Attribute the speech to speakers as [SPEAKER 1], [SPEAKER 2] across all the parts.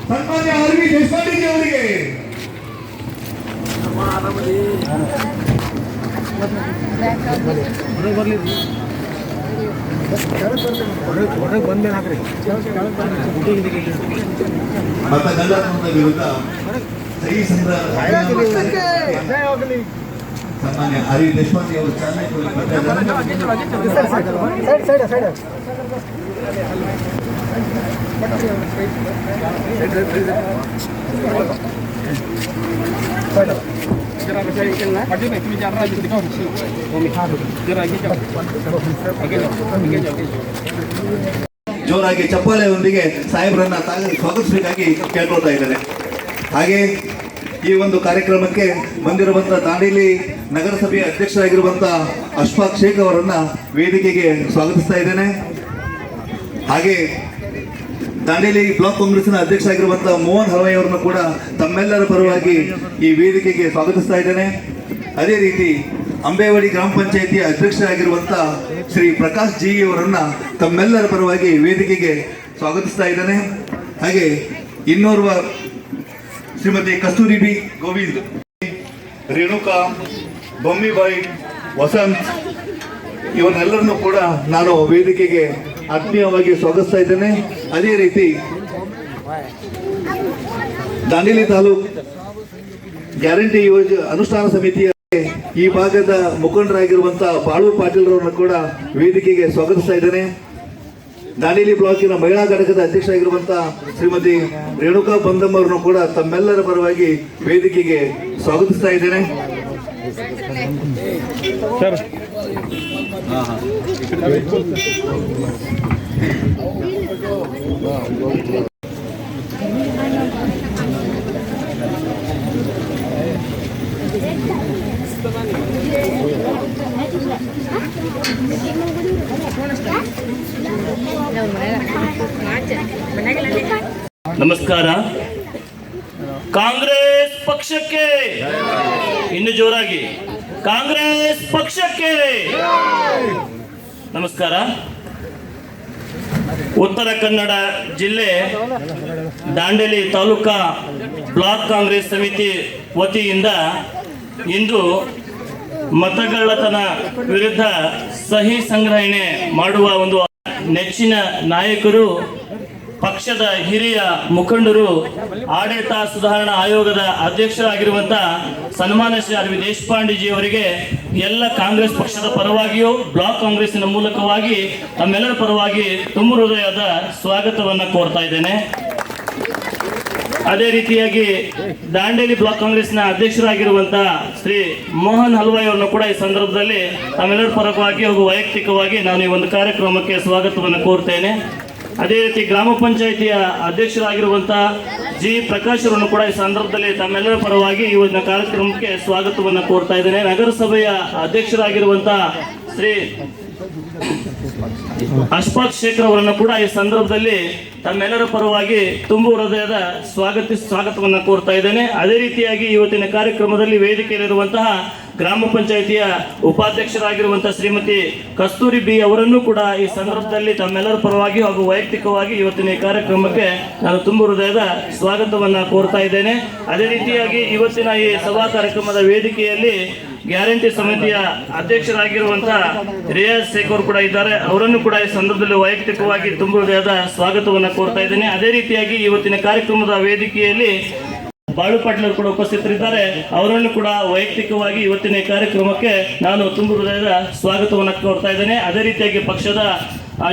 [SPEAKER 1] ಸನ್ಮಾನ್ಯ R V Deshpande ಅವರಿಗೆ ಮತಗಳ್ಳತನದ ವಿರುದ್ಧ ಸಹಿ ಸಂಗ್ರಹ ಸನ್ಮಾನ್ಯ ಆರ್ ವಿ ದೇಶಪಾಂಡೆ ಅವರು ಚಾಲನೆ ಜೋರಾಗಿ ಚಪ್ಪಾಳೆಯೊಂದಿಗೆ ಸಾಹೇಬರನ್ನ ಸ್ವಾಗತಿಸಬೇಕಾಗಿ ಕೇಳ್ಕೊಳ್ತಾ ಇದ್ದೇನೆ. ಹಾಗೆ ಈ ಒಂದು ಕಾರ್ಯಕ್ರಮಕ್ಕೆ ಬಂದಿರುವಂತಹ ದಾಂಡೇಲಿ ನಗರಸಭೆಯ ಅಧ್ಯಕ್ಷರಾಗಿರುವಂತಹ ಅಶ್ಫಾಕ್ ಶೇಖ್ ಅವರನ್ನ ವೇದಿಕೆಗೆ ಸ್ವಾಗತಿಸ್ತಾ ಇದ್ದೇನೆ. ಹಾಗೆ ದಾಂಡೇಲಿ ಬ್ಲಾಕ್ ಕಾಂಗ್ರೆಸ್ನ ಅಧ್ಯಕ್ಷರಾಗಿರುವಂತಹ ಮೋಹನ್ ಹಲ್ವಾಯಿ ಅವರನ್ನು ಕೂಡ ತಮ್ಮೆಲ್ಲರ ಪರವಾಗಿ ಈ ವೇದಿಕೆಗೆ ಸ್ವಾಗತಿಸ್ತಾ ಇದ್ದೇನೆ. ಅದೇ ರೀತಿ ಅಂಬೇವಾಡಿ ಗ್ರಾಮ ಪಂಚಾಯಿತಿಯ ಅಧ್ಯಕ್ಷರಾಗಿರುವಂತಹ ಶ್ರೀ ಪ್ರಕಾಶ್ ಜಿ ಅವರನ್ನ ತಮ್ಮೆಲ್ಲರ ಪರವಾಗಿ ವೇದಿಕೆಗೆ ಸ್ವಾಗತಿಸ್ತಾ ಇದ್ದೇನೆ. ಹಾಗೆ ಇನ್ನೋರ್ವ ಶ್ರೀಮತಿ ಕಸ್ತೂರಿ ಬಿ ಗೋವಿಂದ್, ರೇಣುಕಾ, ಬೊಮ್ಮಿಬಾಯಿ, ವಸಂತ್ ಇವನ್ನೆಲ್ಲರನ್ನು ಕೂಡ ನಾನು ವೇದಿಕೆಗೆ ಆತ್ಮೀಯವಾಗಿ ಸ್ವಾಗತಿಸ್ತಾ ಇದ್ದೇನೆ. ಅದೇ ರೀತಿ ದಾಂಡೇಲಿ ತಾಲೂಕು ಗ್ಯಾರಂಟಿ ಅನುಷ್ಠಾನ ಸಮಿತಿಯ ಈ ಭಾಗದ ಮುಖಂಡರಾಗಿರುವಂತಹ ಬಾಳು ಪಾಟೀಲ್ ಅವರನ್ನು ಕೂಡ ವೇದಿಕೆಗೆ ಸ್ವಾಗತಿಸ್ತಾ ಇದ್ದೇನೆ. ದಾಂಡೇಲಿ ಬ್ಲಾಕಿನ ಮಹಿಳಾ ಘಟಕದ ಅಧ್ಯಕ್ಷರಾಗಿರುವಂತಹ ಶ್ರೀಮತಿ ರೇಣುಕಾ ಬಂದಮ್ಮ ಅವರನ್ನು ಕೂಡ ತಮ್ಮೆಲ್ಲರ ಪರವಾಗಿ ವೇದಿಕೆಗೆ ಸ್ವಾಗತಿಸ್ತಾ ಇದ್ದೇನೆ.
[SPEAKER 2] ನಮಸ್ಕಾರ. ಕಾಂಗ್ರೆಸ್ ಪಕ್ಷಕ್ಕೆ ಇನ್ನು ಜೋರಾಗಿ, ಕಾಂಗ್ರೆಸ್ ಪಕ್ಷಕ್ಕೆ ನಮಸ್ಕಾರ. ಉತ್ತರ ಕನ್ನಡ ಜಿಲ್ಲೆ ದಾಂಡೇಲಿ ತಾಲೂಕಾ ಬ್ಲಾಕ್ ಕಾಂಗ್ರೆಸ್ ಸಮಿತಿ ವತಿಯಿಂದ ಇಂದು ಮತಗಳ್ಳತನ ವಿರುದ್ಧ ಸಹಿ ಸಂಗ್ರಹಣೆ ಮಾಡುವ ಒಂದು ನೆಚ್ಚಿನ ನಾಯಕರು, ಪಕ್ಷದ ಹಿರಿಯ ಮುಖಂಡರು, ಆಡಳಿತ ಸುಧಾರಣಾ ಆಯೋಗದ ಅಧ್ಯಕ್ಷರಾಗಿರುವಂತಹ ಸನ್ಮಾನ್ಯ ಶ್ರೀ ಆರ್ ವಿ ದೇಶಪಾಂಡೆಜಿ ಅವರಿಗೆ ಎಲ್ಲ ಕಾಂಗ್ರೆಸ್ ಪಕ್ಷದ ಪರವಾಗಿಯೂ ಬ್ಲಾಕ್ ಕಾಂಗ್ರೆಸ್ಸಿನ ಮೂಲಕವಾಗಿ ತಮ್ಮೆಲ್ಲರ ಪರವಾಗಿ ತುಂಬ ಹೃದಯದ ಸ್ವಾಗತವನ್ನು ಕೋರ್ತಾ ಇದ್ದೇನೆ. ಅದೇ ರೀತಿಯಾಗಿ ದಾಂಡೇಲಿ ಬ್ಲಾಕ್ ಕಾಂಗ್ರೆಸ್ನ ಅಧ್ಯಕ್ಷರಾಗಿರುವಂತಹ ಶ್ರೀ ಮೋಹನ್ ಹಲ್ವಾಯಿ ಅವರನ್ನು ಕೂಡ ಈ ಸಂದರ್ಭದಲ್ಲಿ ತಮ್ಮೆಲ್ಲರ ಪರವಾಗಿ ಹಾಗೂ ವೈಯಕ್ತಿಕವಾಗಿ ನಾನು ಈ ಒಂದು ಕಾರ್ಯಕ್ರಮಕ್ಕೆ ಸ್ವಾಗತವನ್ನು ಕೋರ್ತೇನೆ. ಅದೇ ರೀತಿ ಗ್ರಾಮ ಪಂಚಾಯಿತಿಯ ಅಧ್ಯಕ್ಷರಾಗಿರುವಂತಹ ಜಿ ಪ್ರಕಾಶ್ ಅವರನ್ನು ಕೂಡ ಈ ಸಂದರ್ಭದಲ್ಲಿ ತಮ್ಮೆಲ್ಲರ ಪರವಾಗಿ ಈ ಒಂದು ಕಾರ್ಯಕ್ರಮಕ್ಕೆ ಸ್ವಾಗತವನ್ನು ಕೋರ್ತಾ ಇದ್ದೇನೆ. ನಗರಸಭೆಯ ಅಧ್ಯಕ್ಷರಾಗಿರುವಂತಹ ಶ್ರೀ ಅಶ್ಫಾಕ್ ಶೇಖ್ ಅವರನ್ನು ಕೂಡ ಈ ಸಂದರ್ಭದಲ್ಲಿ ತಮ್ಮೆಲ್ಲರ ಪರವಾಗಿ ತುಂಬು ಹೃದಯದ ಸ್ವಾಗತವನ್ನು ಕೋರ್ತಾ ಇದ್ದೇನೆ. ಅದೇ ರೀತಿಯಾಗಿ ಇವತ್ತಿನ ಕಾರ್ಯಕ್ರಮದಲ್ಲಿ ವೇದಿಕೆಯಲ್ಲಿರುವಂತಹ ಗ್ರಾಮ ಪಂಚಾಯಿತಿಯ ಉಪಾಧ್ಯಕ್ಷರಾಗಿರುವಂತಹ ಶ್ರೀಮತಿ ಕಸ್ತೂರಿ ಬಿ ಅವರನ್ನು ಕೂಡ ಈ ಸಂದರ್ಭದಲ್ಲಿ ತಮ್ಮೆಲ್ಲರ ಪರವಾಗಿ ಹಾಗೂ ವೈಯಕ್ತಿಕವಾಗಿ ಇವತ್ತಿನ ಈ ಕಾರ್ಯಕ್ರಮಕ್ಕೆ ನಾನು ತುಂಬು ಹೃದಯದ ಸ್ವಾಗತವನ್ನು ಕೋರ್ತಾ ಇದ್ದೇನೆ. ಅದೇ ರೀತಿಯಾಗಿ ಇವತ್ತಿನ ಈ ಸಭಾ ಕಾರ್ಯಕ್ರಮದ ವೇದಿಕೆಯಲ್ಲಿ ಗ್ಯಾರಂಟಿ ಸಮಿತಿಯ ಅಧ್ಯಕ್ಷರಾಗಿರುವಂತಹ ರಿಯಾಜ್ ಶೇಖ್ ಅವರು ಕೂಡ ಇದ್ದಾರೆ. ಅವರನ್ನು ಕೂಡ ಈ ಸಂದರ್ಭದಲ್ಲಿ ವೈಯಕ್ತಿಕವಾಗಿ ತುಂಬು ಹೃದಯದ ಸ್ವಾಗತವನ್ನು ಕೋರ್ತಾ ಇದ್ದೇನೆ. ಅದೇ ರೀತಿಯಾಗಿ ಇವತ್ತಿನ ಕಾರ್ಯಕ್ರಮದ ವೇದಿಕೆಯಲ್ಲಿ ಬಾಳು ಪಾಟೀಲ್ ಕೂಡ ಉಪಸ್ಥಿತರಿದ್ದಾರೆ. ಅವರನ್ನು ಕೂಡ ವೈಯಕ್ತಿಕವಾಗಿ ಇವತ್ತಿನ ಕಾರ್ಯಕ್ರಮಕ್ಕೆ ನಾನು ತುಂಬು ಹೃದಯದ ಸ್ವಾಗತವನ್ನು ಕೋರ್ತಾ ಇದ್ದೇನೆ. ಅದೇ ರೀತಿಯಾಗಿ ಪಕ್ಷದ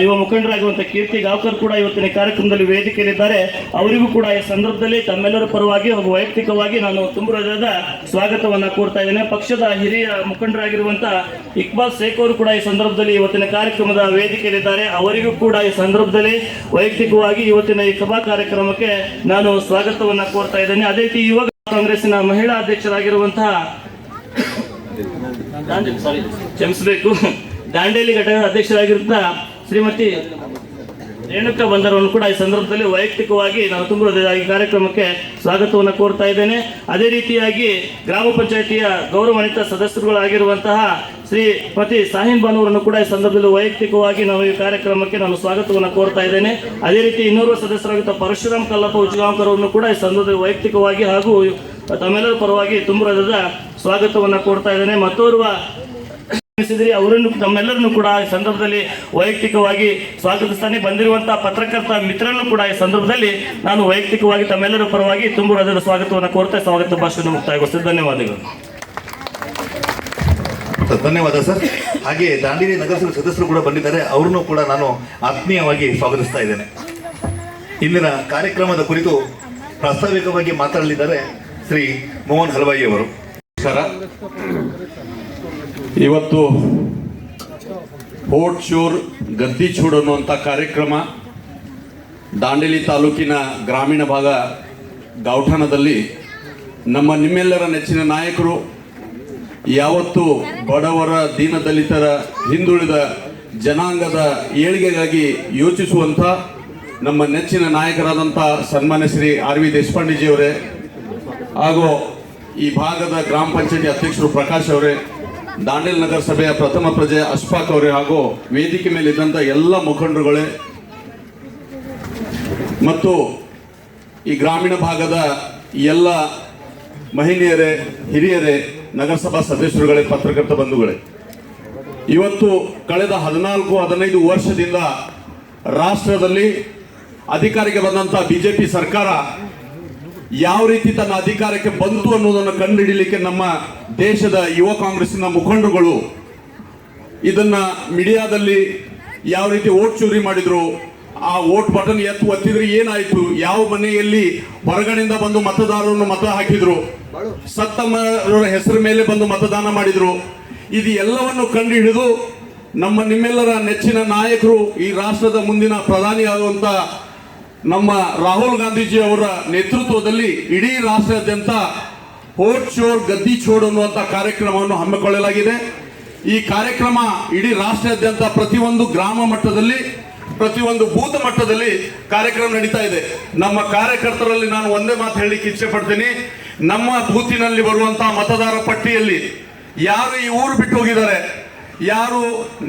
[SPEAKER 2] ಯುವ ಮುಖಂಡರಾಗಿರುವಂತಹ ಕೀರ್ತಿ ಗಾವ್ಕರ್ ಕೂಡ ಇವತ್ತಿನ ಕಾರ್ಯಕ್ರಮದಲ್ಲಿ ವೇದಿಕೆಯಲ್ಲಿದ್ದಾರೆ. ಅವರಿಗೂ ಕೂಡ ಈ ಸಂದರ್ಭದಲ್ಲಿ ತಮ್ಮೆಲ್ಲರ ಪರವಾಗಿ ಹಾಗೂ ವೈಯಕ್ತಿಕವಾಗಿ ನಾನು ತುಂಬು ಹೃದಯದ ಸ್ವಾಗತವನ್ನು ಕೋರ್ತಾ ಇದ್ದೇನೆ. ಪಕ್ಷದ ಹಿರಿಯ ಮುಖಂಡರಾಗಿರುವಂತಹ ಇಕ್ಬಾಲ್ ಶೇಖ್ ಅವರು ಕೂಡ ಈ ಸಂದರ್ಭದಲ್ಲಿ ಇವತ್ತಿನ ಕಾರ್ಯಕ್ರಮದ ವೇದಿಕೆಯಲ್ಲಿದ್ದಾರೆ. ಅವರಿಗೂ ಕೂಡ ಈ ಸಂದರ್ಭದಲ್ಲಿ ವೈಯಕ್ತಿಕವಾಗಿ ಇವತ್ತಿನ ಈ ಸಭಾ ಕಾರ್ಯಕ್ರಮಕ್ಕೆ ನಾನು ಸ್ವಾಗತವನ್ನು ಕೋರ್ತಾ ಇದ್ದೇನೆ. ಅದೇ ರೀತಿ ಯುವ ಕಾಂಗ್ರೆಸ್ಸಿನ ಮಹಿಳಾ ಅಧ್ಯಕ್ಷರಾಗಿರುವಂತಹ ದಾಂಡೇಲಿ ಘಟಕದ ಅಧ್ಯಕ್ಷರಾಗಿರುವಂತಹ ಶ್ರೀಮತಿ ರೇಣುಕಾ ಬಂದರವನ್ನು ಕೂಡ ಈ ಸಂದರ್ಭದಲ್ಲಿ ವೈಯಕ್ತಿಕವಾಗಿ ನಾನು ತುಂಬ ಹೃದಯವಾಗಿ ಕಾರ್ಯಕ್ರಮಕ್ಕೆ ಸ್ವಾಗತವನ್ನು ಕೋರ್ತಾ ಇದ್ದೇನೆ. ಅದೇ ರೀತಿಯಾಗಿ ಗ್ರಾಮ ಪಂಚಾಯಿತಿಯ ಗೌರವಾನ್ವಿತ ಸದಸ್ಯರುಗಳಾಗಿರುವಂತಹ ಶ್ರೀಮತಿ ಸಾಹಿನ್ ಬಾನುವರನ್ನು ಕೂಡ ಈ ಸಂದರ್ಭದಲ್ಲಿ ವೈಯಕ್ತಿಕವಾಗಿ ನಾವು ಈ ಕಾರ್ಯಕ್ರಮಕ್ಕೆ ನಾನು ಸ್ವಾಗತವನ್ನು ಕೋರ್ತಾ ಇದ್ದೇನೆ. ಅದೇ ರೀತಿ ಇನ್ನೋರ್ವ ಸದಸ್ಯರಾಗಿದ್ದ ಪರಶುರಾಮ್ ಕಲ್ಲಪ್ಪ ಉಜ್ಗಾಂವ್ಕರ್ ಅವರನ್ನು ಕೂಡ ಈ ಸಂದರ್ಭದಲ್ಲಿ ವೈಯಕ್ತಿಕವಾಗಿ ಹಾಗೂ ತಮ್ಮೆಲ್ಲರ ಪರವಾಗಿ ತುಂಬ ಹೃದಯದ ಸ್ವಾಗತವನ್ನು ಕೋರ್ತಾ ಇದ್ದೇನೆ. ಮತ್ತೋರ್ವ ಅವರನ್ನು ನಮ್ಮೆಲ್ಲರನ್ನು ಕೂಡ ಈ ಸಂದರ್ಭದಲ್ಲಿ ವೈಯಕ್ತಿಕವಾಗಿ ಸ್ವಾಗತಿಸ್ತಾನೆ. ಬಂದಿರುವಂತಹ ಪತ್ರಕರ್ತ ಮಿತ್ರರನ್ನು ಕೂಡ ಈ ಸಂದರ್ಭದಲ್ಲಿ ನಾನು ವೈಯಕ್ತಿಕವಾಗಿ ತಮ್ಮೆಲ್ಲರ ಪರವಾಗಿ ತುಂಬ ಹೃದಯದ ಸ್ವಾಗತವನ್ನು ಕೋರ್ತಾ ಸ್ವಾಗತ ಭಾಷಣ ಮುಕ್ತಾಯಗೊಳಿಸಿದೆ. ಧನ್ಯವಾದಗಳು.
[SPEAKER 1] ಧನ್ಯವಾದ ಸರ್. ಹಾಗೆ ದಾಂಡೇಲಿ ನಗರಸಭೆ ಸದಸ್ಯರು ಕೂಡ ಬಂದಿದ್ದಾರೆ, ಅವ್ರನ್ನೂ ಕೂಡ ನಾನು ಆತ್ಮೀಯವಾಗಿ ಸ್ವಾಗತಿಸ್ತಾ ಇದ್ದೇನೆ. ಇಂದಿನ ಕಾರ್ಯಕ್ರಮದ ಕುರಿತು ಪ್ರಾಸ್ತಾವಿಕವಾಗಿ ಮಾತಾಡಲಿದ್ದಾರೆ ಶ್ರೀ ಮೋಹನ್ ಹಲವಾಯಿ ಅವರು.
[SPEAKER 3] ಸರ, ಇವತ್ತು ಹೋಟ್ ಶೂರ್ ಗದ್ದಿ ಚೂಡ್ ಅನ್ನುವಂಥ ಕಾರ್ಯಕ್ರಮ ದಾಂಡೇಲಿ ತಾಲೂಕಿನ ಗ್ರಾಮೀಣ ಭಾಗ ಗೌಠಾಣದಲ್ಲಿ ನಿಮ್ಮೆಲ್ಲರ ನೆಚ್ಚಿನ ನಾಯಕರು, ಯಾವತ್ತು ಬಡವರ, ದೀನದಲಿತರ, ಹಿಂದುಳಿದ ಜನಾಂಗದ ಏಳಿಗೆಗಾಗಿ ಯೋಚಿಸುವಂಥ ನಮ್ಮ ನೆಚ್ಚಿನ ನಾಯಕರಾದಂಥ ಸನ್ಮಾನ್ಯ ಶ್ರೀ ಆರ್ ವಿ ದೇಶಪಾಂಡೆಜಿಯವರೇ, ಹಾಗೂ ಈ ಭಾಗದ ಗ್ರಾಮ ಪಂಚಾಯತಿ ಅಧ್ಯಕ್ಷರು ಪ್ರಕಾಶ್ ಅವರೇ, ದಾಂಡೇಲಿ ನಗರಸಭೆಯ ಪ್ರಥಮ ಪ್ರಜೆ ಅಶ್ಫಾಕ್ ಅವರೇ, ಹಾಗೂ ವೇದಿಕೆ ಮೇಲೆ ಇದ್ದಂಥ ಎಲ್ಲ ಮುಖಂಡರುಗಳೇ ಮತ್ತು ಈ ಗ್ರಾಮೀಣ ಭಾಗದ ಎಲ್ಲ ಮಹಿಳೆಯರೇ, ಹಿರಿಯರೇ, ನಗರಸಭಾ ಸದಸ್ಯರುಗಳೇ, ಪತ್ರಕರ್ತ ಬಂಧುಗಳೇ, ಇವತ್ತು ಕಳೆದ 14-15 ವರ್ಷದಿಂದ ರಾಷ್ಟ್ರದಲ್ಲಿ ಅಧಿಕಾರಕ್ಕೆ ಬಂದಂಥ ಬಿಜೆಪಿ ಸರ್ಕಾರ ಯಾವ ರೀತಿ ತನ್ನ ಅಧಿಕಾರಕ್ಕೆ ಬಂತು ಅನ್ನೋದನ್ನು ಕಂಡುಹಿಡಿಯಲಿಕ್ಕೆ ನಮ್ಮ ದೇಶದ ಯುವ ಕಾಂಗ್ರೆಸ್ಸಿನ ಮುಖಂಡರುಗಳು ಇದನ್ನ ಮೀಡಿಯಾದಲ್ಲಿ ಯಾವ ರೀತಿ ವೋಟ್ ಚೋರಿ ಮಾಡಿದ್ರು, ಆ ವೋಟ್ ಬಟನ್ ಒತ್ತಿದ್ರೆ ಏನಾಯ್ತು, ಯಾವ ಮನೆಯಲ್ಲಿ ಹೊರಗಡೆಯಿಂದ ಬಂದು ಮತದಾರರನ್ನು ಮತ ಹಾಕಿದ್ರು, ಸತ್ತಮ್ಮರ ಹೆಸರು ಮೇಲೆ ಬಂದು ಮತದಾನ ಮಾಡಿದ್ರು, ಇದು ಎಲ್ಲವನ್ನು ಕಂಡು ಹಿಡಿದು ನಿಮ್ಮೆಲ್ಲರ ನೆಚ್ಚಿನ ನಾಯಕರು, ಈ ರಾಷ್ಟ್ರದ ಮುಂದಿನ ಪ್ರಧಾನಿಯಾಗುವಂತ ನಮ್ಮ ರಾಹುಲ್ ಗಾಂಧೀಜಿ ಅವರ ನೇತೃತ್ವದಲ್ಲಿ ಇಡೀ ರಾಷ್ಟ್ರಾದ್ಯಂತ ಹೋಟ್ ಶೋರ್ ಗದ್ದಿ ಚೋಡ್ ಅನ್ನುವಂಥ ಕಾರ್ಯಕ್ರಮವನ್ನು ಹಮ್ಮಿಕೊಳ್ಳಲಾಗಿದೆ. ಈ ಕಾರ್ಯಕ್ರಮ ಇಡೀ ರಾಷ್ಟ್ರಾದ್ಯಂತ ಪ್ರತಿಯೊಂದು ಗ್ರಾಮ ಮಟ್ಟದಲ್ಲಿ, ಪ್ರತಿಯೊಂದು ಬೂತ್ ಮಟ್ಟದಲ್ಲಿ ಕಾರ್ಯಕ್ರಮ ನಡೀತಾ ಇದೆ. ನಮ್ಮ ಕಾರ್ಯಕರ್ತರಲ್ಲಿ ನಾನು ಒಂದೇ ಮಾತು ಹೇಳಲಿಕ್ಕೆ ಇಚ್ಛೆ ಪಡ್ತೀನಿ. ನಮ್ಮ ಬೂತಿನಲ್ಲಿ ಬರುವಂತಹ ಮತದಾರ ಪಟ್ಟಿಯಲ್ಲಿ ಯಾರು ಈ ಊರು ಬಿಟ್ಟು ಹೋಗಿದ್ದಾರೆ, ಯಾರು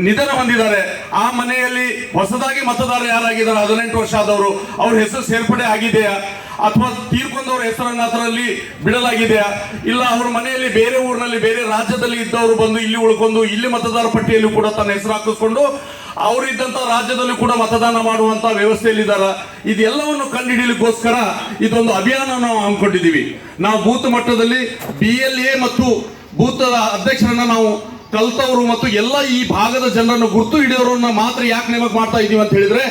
[SPEAKER 3] ನಿಧನ ಹೊಂದಿದ್ದಾರೆ, ಆ ಮನೆಯಲ್ಲಿ ಹೊಸದಾಗಿ ಮತದಾರ ಯಾರಾಗಿದ್ದಾರೆ 18 ವರ್ಷ ಆದವರು, ಅವ್ರ ಹೆಸರು ಸೇರ್ಪಡೆ ಆಗಿದೆಯಾ, ಅಥವಾ ತೀರ್ಕೊಂಡವ್ರ ಹೆಸರನ್ನ ಅದರಲ್ಲಿ ಬಿಡಲಾಗಿದೆಯಾ, ಇಲ್ಲ ಅವ್ರ ಮನೆಯಲ್ಲಿ ಬೇರೆ ಊರಿನಲ್ಲಿ, ಬೇರೆ ರಾಜ್ಯದಲ್ಲಿ ಇದ್ದವರು ಬಂದು ಇಲ್ಲಿ ಉಳ್ಕೊಂಡು ಇಲ್ಲಿ ಮತದಾರ ಪಟ್ಟಿಯಲ್ಲಿ ಕೂಡ ತನ್ನ ಹೆಸರು ಹಾಕಿಸ್ಕೊಂಡು ಅವರಿದ್ದಂತ ರಾಜ್ಯದಲ್ಲಿ ಕೂಡ ಮತದಾನ ಮಾಡುವಂತ ವ್ಯವಸ್ಥೆಯಲ್ಲಿದ್ದಾರೆ. ಇದೆಲ್ಲವನ್ನು ಕಂಡುಹಿಡಿಯಲಿಕ್ಕೋಸ್ಕರ ಇದೊಂದು ಅಭಿಯಾನ ನಾವು ಹಮ್ಮಿಕೊಂಡಿದ್ದೀವಿ. ನಾವು ಬೂತ್ ಮಟ್ಟದಲ್ಲಿ BLA ಮತ್ತು ಬೂತ್ ಅಧ್ಯಕ್ಷರನ್ನ ನಾವು ಕಲ್ತವರು ಮತ್ತು ಎಲ್ಲ ಈ ಭಾಗದ ಜನರನ್ನು ಗುರ್ತು ಹಿಡಿಯೋರನ್ನ ಮಾತ್ರ ಯಾಕೆ ನೇಮಕ ಮಾಡ್ತಾ ಇದೀವಿ ಅಂತ ಹೇಳಿದ್ರೆ,